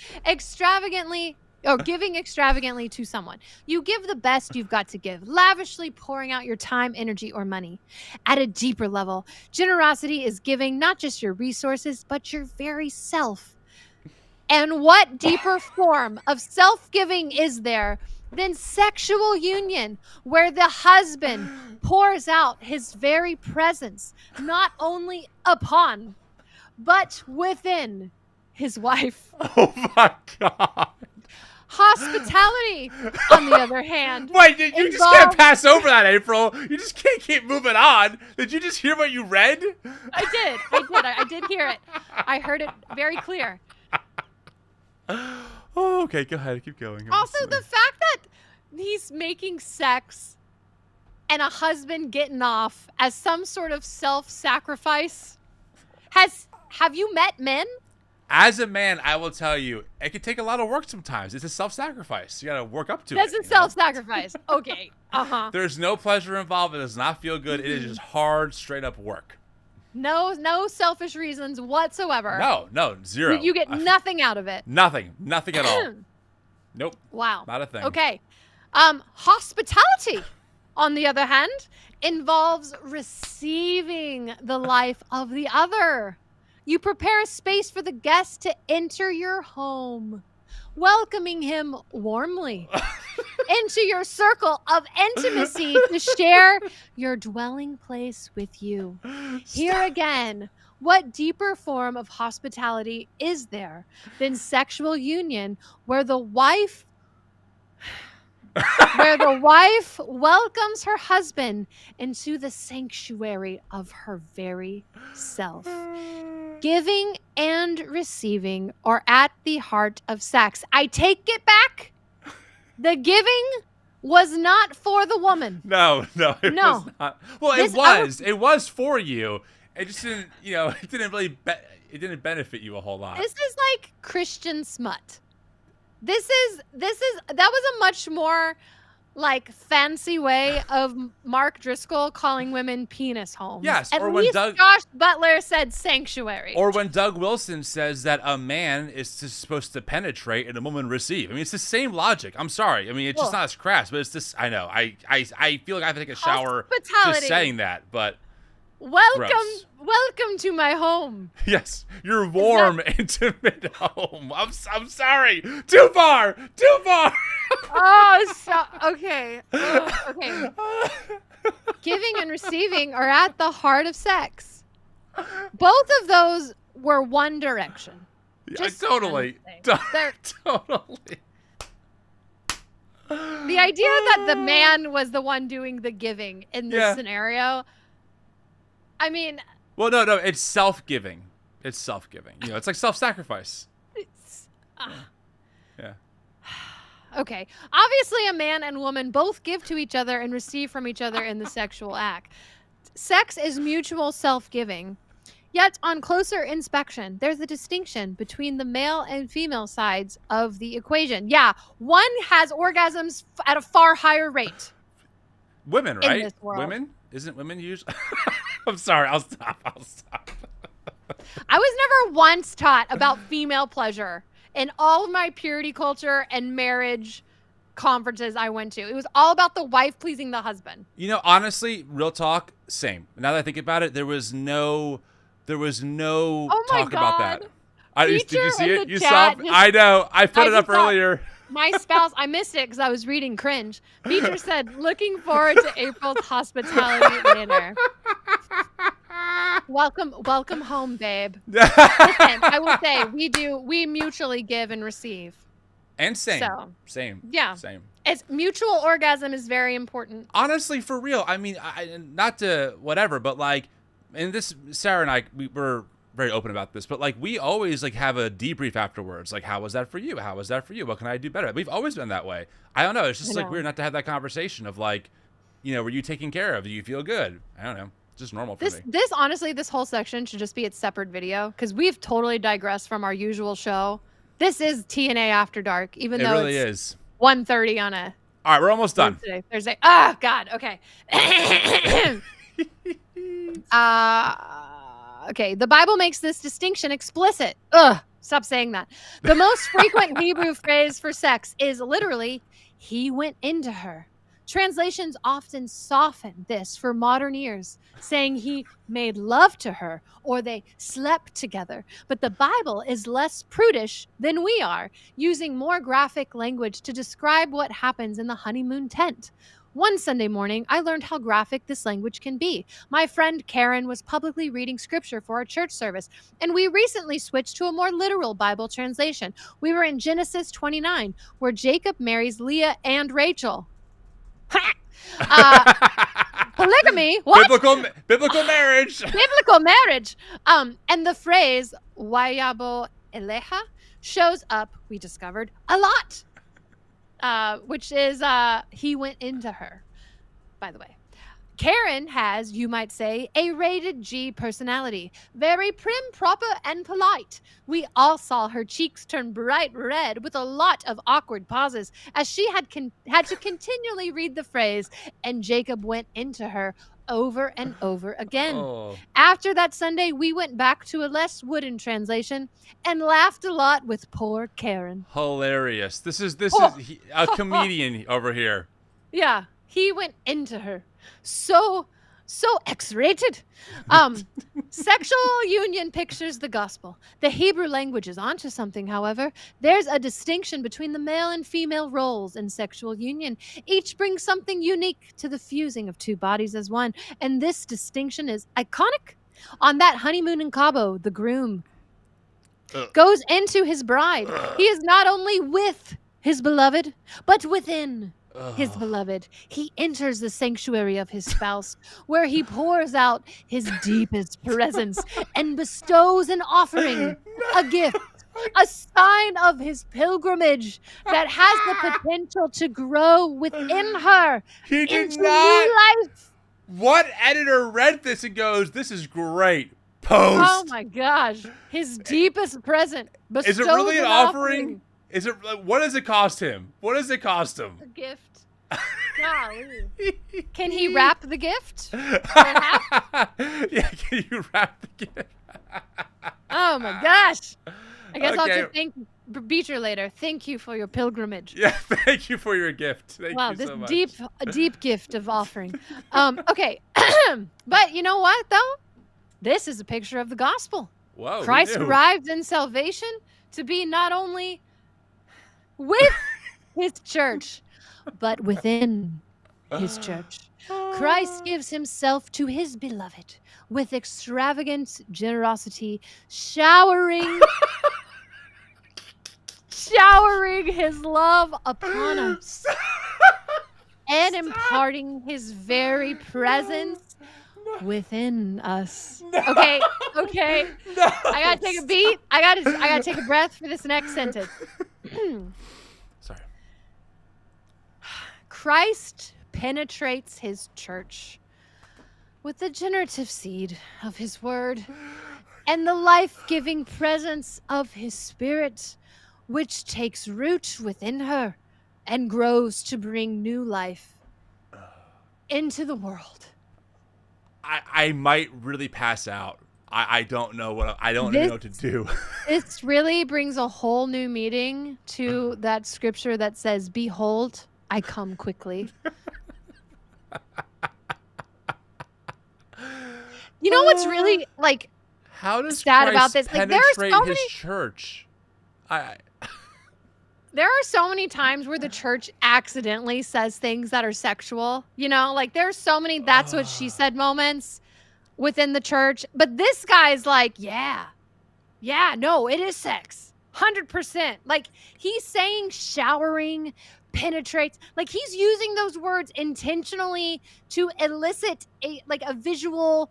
A: giving extravagantly to someone. You give the best you've got to give, lavishly pouring out your time, energy, or money. At a deeper level, generosity is giving not just your resources, but your very self. And what deeper form of self-giving is there than sexual union, where the husband pours out his very presence, not only upon, but within his wife.
B: Oh my God.
A: Hospitality, on the other hand.
B: Wait, you just can't pass over that, April. You just can't keep moving on. Did you just hear what you read?
A: I did hear it. I heard it very clear.
B: Oh, okay, go ahead. Keep going.
A: Also, the fact that he's making sex and a husband getting off as some sort of self-sacrifice. Have you met men?
B: As a man, I will tell you, it can take a lot of work sometimes. It's a self-sacrifice. You got to work up to it.
A: That's a self-sacrifice. Okay.
B: There's no pleasure involved. It does not feel good. It is just hard, straight-up work.
A: No selfish reasons whatsoever.
B: No, zero.
A: You get nothing out of it.
B: Nothing at all. Nope.
A: Wow.
B: Not a thing.
A: Okay. Hospitality, on the other hand, involves receiving the life of the other. You prepare a space for the guest to enter your home, welcoming him warmly into your circle of intimacy to share your dwelling place with you. Here again, what deeper form of hospitality is there than sexual union where the wife welcomes her husband into the sanctuary of her very self? Giving and receiving are at the heart of sex. I take it back. The giving was not for the woman.
B: No, it was not. Well, it was for you. It just didn't, it didn't really, it didn't benefit you a whole lot.
A: This is like Christian smut. That was a much more like fancy way of Mark Driscoll calling women penis homes.
B: Yes,
A: At
B: or when
A: least
B: Doug
A: Josh Butler said sanctuary.
B: Or when Doug Wilson says that a man is just supposed to penetrate and a woman receive. I mean, it's the same logic. I'm sorry. I mean, it's just not as crass, but it's this. I know. I feel like I have to take a shower just saying that, but Gross.
A: welcome to my home.
B: Yes, your warm, intimate home. I'm sorry. Too far.
A: Oh, so okay. Ugh, okay. Giving and receiving are at the heart of sex. Both of those were one direction.
B: Totally. Totally.
A: The idea that the man was the one doing the giving in this scenario, I mean...
B: Well, no, it's self-giving. It's self-giving. It's like self-sacrifice. Yeah.
A: Okay. Obviously, a man and woman both give to each other and receive from each other in the sexual act. Sex is mutual self-giving. Yet, on closer inspection, there's a distinction between the male and female sides of the equation. Yeah, one has orgasms at a far higher rate.
B: Women, right?
A: In this world.
B: Women? Isn't women usually? I'm sorry. I'll stop.
A: I was never once taught about female pleasure in all of my purity culture and marriage conferences I went to. It was all about the wife pleasing the husband.
B: Honestly, real talk, same. Now that I think about it, there was no talk about that. Did you see it? You saw? I know. I put it up earlier.
A: My spouse, I missed it because I was reading cringe. Beecher said, "Looking forward to April's hospitality dinner." Welcome home, babe. Listen, I will say we mutually give and receive.
B: And same.
A: So,
B: same.
A: Yeah.
B: Same.
A: It's mutual orgasm is very important.
B: Honestly, for real. I mean, not to whatever, but like, and this, Sarah and I, we're very open about this, but like, we always like have a debrief afterwards. Like, how was that for you? How was that for you? What can I do better? We've always been that way. I don't know. It's just like weird not to have that conversation of like, were you taken care of? Do you feel good? I don't know. It's just normal for me.
A: This honestly, this whole section should just be its separate video because we've totally digressed from our usual show. This is TNA After Dark, even though
B: really is
A: 1:30 on a.
B: All right, we're almost done.
A: Thursday. Oh God. Okay. Okay. The Bible makes this distinction explicit. Stop saying that. The most frequent Hebrew phrase for sex is literally, "He went into her." Translations often soften this for modern ears, saying he made love to her or they slept together. But the Bible is less prudish than we are, using more graphic language to describe what happens in the honeymoon tent. One Sunday morning, I learned how graphic this language can be. My friend Karen was publicly reading scripture for our church service, and we recently switched to a more literal Bible translation. We were in Genesis 29, where Jacob marries Leah and Rachel. Polygamy. What?
B: Biblical marriage.
A: Biblical marriage. And the phrase "Wayabo eleha" shows up, we discovered, a lot. Which is he went into her, by the way. Karen has, you might say, a rated G personality. Very prim, proper, and polite. We all saw her cheeks turn bright red with a lot of awkward pauses as she had to continually read the phrase, "and Jacob went into her," over and over again. After that Sunday, we went back to a less wooden translation and laughed a lot with poor Karen.
B: Hilarious. This is a comedian over here.
A: Yeah, he went into her. So X-rated. Sexual union pictures the gospel. The Hebrew language is onto something, however. There's a distinction between the male and female roles in sexual union. Each brings something unique to the fusing of two bodies as one, and this distinction is iconic. On that honeymoon in Cabo, the groom goes into his bride. He is not only with his beloved, but within his beloved. He enters the sanctuary of his spouse, where he pours out his deepest presence and bestows an offering, a gift, a sign of his pilgrimage that has the potential to grow within her into new life.
B: What editor read this and goes, "This is great"? Post.
A: Oh my gosh. His deepest present.
B: Is it really an offering? Is it? What does it cost him? What does it cost him?
A: A gift. Golly. Can he wrap the gift? Yeah,
B: can you wrap the gift?
A: Oh my gosh. I guess I'll have to thank Beecher later. Thank you for your pilgrimage.
B: Yeah, thank you for your gift. Thank you so much.
A: Wow, this deep gift of offering. Okay. But you know what, though? This is a picture of the gospel.
B: Whoa,
A: Christ
B: who knew?
A: arrived in salvation to be not only with his church, but within his church. Christ gives himself to his beloved with extravagant generosity, showering his love upon us and imparting his very presence within us. Okay.
B: No,
A: I gotta take a beat. I gotta take a breath for this next sentence.
B: Sorry.
A: Christ penetrates his church with the generative seed of his word and the life-giving presence of his spirit, which takes root within her and grows to bring new life into the world.
B: I might really pass out. I don't know what I don't even know what to do.
A: This really brings a whole new meaning to that scripture that says, "Behold, I come quickly." You know what's really like
B: How does
A: sad
B: Christ
A: about this? Like, there are
B: penetrate
A: so
B: his
A: many
B: church?
A: There are so many times where the church accidentally says things that are sexual. You know, like there's so many "that's what she said" moments within the church. But this guy's like, yeah, no, it is sex. 100%. Like, he's saying showering penetrates. Like, he's using those words intentionally to elicit a visual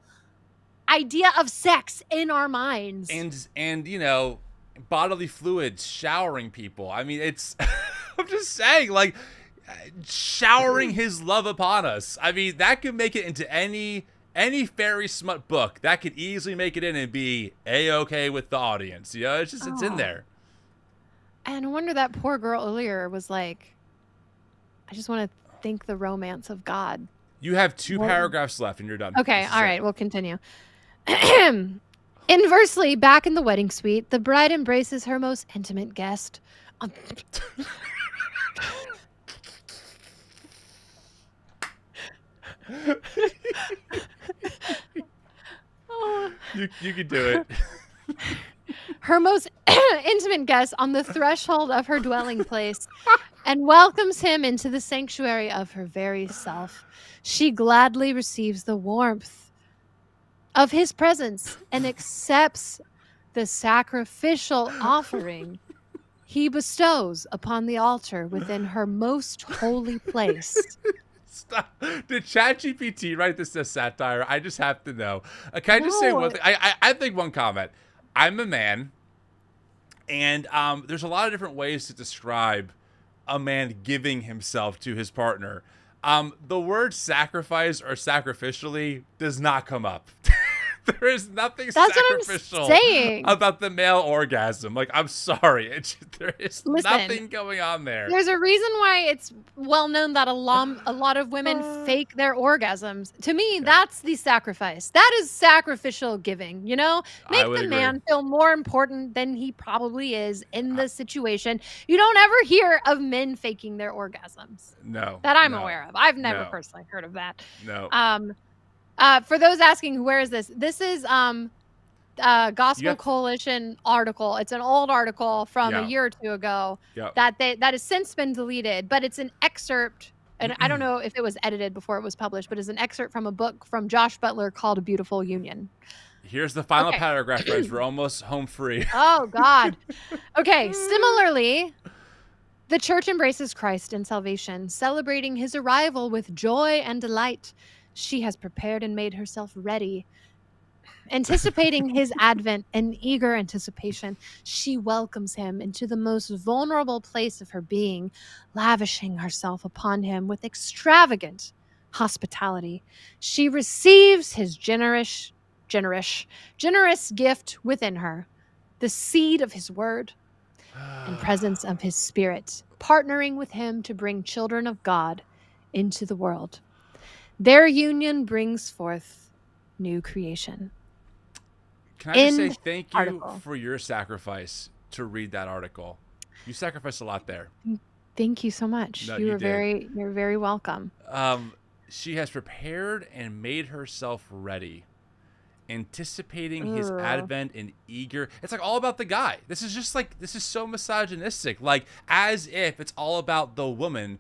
A: idea of sex in our minds.
B: And you know, bodily fluids, showering people. I mean, it's I'm just saying, like, showering his love upon us. I mean, that could make it into any fairy smut book. That could easily make it in and be a-okay with the audience. You know, it's just it's in there.
A: And I wonder that poor girl earlier was like, I just want to think the romance of God.
B: You have 2 paragraphs left and you're done.
A: Okay, all right, we'll continue. Inversely, back in the wedding suite, the bride embraces her most intimate guest.
B: You can do it.
A: Her most intimate guest on the threshold of her dwelling place and welcomes him into the sanctuary of her very self. She gladly receives the warmth of his presence and accepts the sacrificial offering he bestows upon the altar within her most holy place.
B: Stop. Did ChatGPT write this as satire? I just have to know. Can I just say one thing? I think one comment. I'm a man, and there's a lot of different ways to describe a man giving himself to his partner. The word sacrifice or sacrificially does not come up. There is nothing sacrificial about the male orgasm. Like, I'm sorry. There is nothing going on there.
A: There's a reason why it's well known that a lot of women fake their orgasms. To me, that's the sacrifice. That is sacrificial giving, you know? Make the man feel more important than he probably is in the situation. You don't ever hear of men faking their orgasms.
B: No.
A: That I'm aware of. I've never personally heard of that.
B: No.
A: For those asking, where is this? This is Gospel Coalition article. It's an old article from a year or two ago that has since been deleted, but it's an excerpt, and I don't know if it was edited before it was published, but it's an excerpt from a book from Josh Butler called A Beautiful Union.
B: Here's the final paragraph, guys. We're almost home free.
A: Oh, God. Okay. Similarly, the church embraces Christ in salvation, celebrating his arrival with joy and delight. She has prepared and made herself ready. Anticipating his advent in eager anticipation, she welcomes him into the most vulnerable place of her being, lavishing herself upon him with extravagant hospitality. She receives his generous gift within her, the seed of his word and presence of his spirit, partnering with him to bring children of God into the world. Their union brings forth new creation.
B: Can I just say thank you for your sacrifice to read that article? You sacrificed a lot there.
A: Thank you so much.
B: No,
A: You're very welcome.
B: she has prepared and made herself ready, anticipating his advent and eager. It's like all about the guy. This is just like, this is so misogynistic. Like, as if it's all about the woman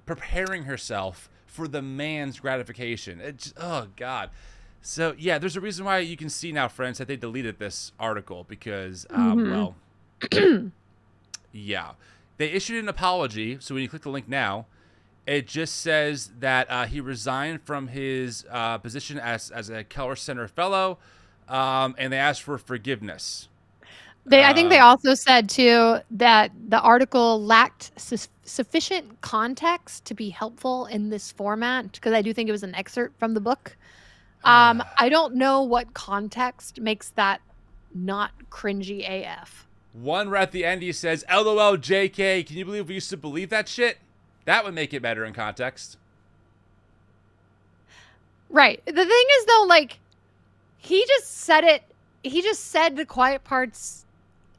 B: preparing herself for the man's gratification. It just, oh God. So yeah, there's a reason why you can see now, friends, that they deleted this article because, well, yeah, they issued an apology. So when you click the link now, it just says that he resigned from his position as a Keller Center Fellow, and they asked for forgiveness.
A: I think they also said, too, that the article lacked sufficient context to be helpful in this format, because I do think it was an excerpt from the book. I don't know what context makes that not cringy AF.
B: One right at the end, he says, LOL JK, can you believe we used to believe that shit? That would make it better in context.
A: Right. The thing is, though, like, he just said the quiet parts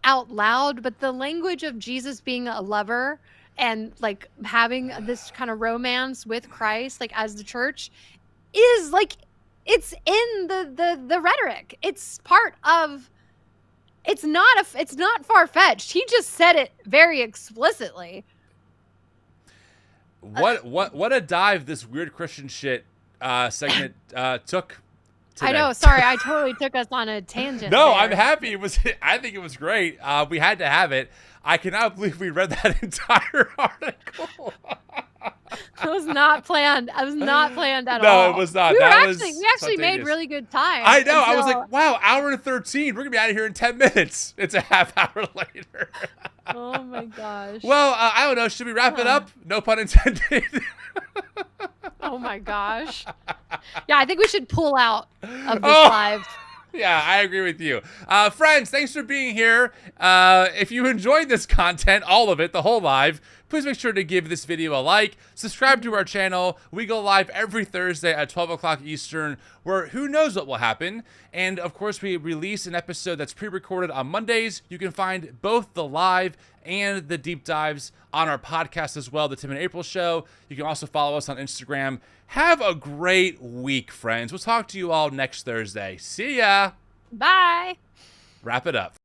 A: out loud, but the language of Jesus being a lover and, like, having this kind of romance with Christ, like, as the church, is, like, it's in the rhetoric. It's part of... It's not far-fetched. He just said it very explicitly.
B: What a dive this weird Christian shit segment took today.
A: I know. Sorry, I totally took us on a tangent.
B: No,
A: there.
B: I'm happy. I think it was great. We had to have it. I cannot believe we read that entire article.
A: It was not planned. I was not planned at all.
B: No, it was not.
A: We
B: was
A: actually made really good time.
B: I know. I was like, wow, hour and 13. We're gonna be out of here in 10 minutes. It's a half hour later.
A: Oh my gosh.
B: Well, I don't know. Should we wrap it up? No pun intended.
A: Oh my gosh. Yeah, I think we should pull out of this live.
B: Yeah, I agree with you. Friends, thanks for being here. If you enjoyed this content, all of it, the whole live, please make sure to give this video a like. Subscribe to our channel. We go live every Thursday at 12 o'clock Eastern, where who knows what will happen. And, of course, we release an episode that's pre-recorded on Mondays. You can find both the live and the deep dives on our podcast as well, the Tim and April Show. You can also follow us on Instagram. Have a great week, friends. We'll talk to you all next Thursday. See ya.
A: Bye.
B: Wrap it up.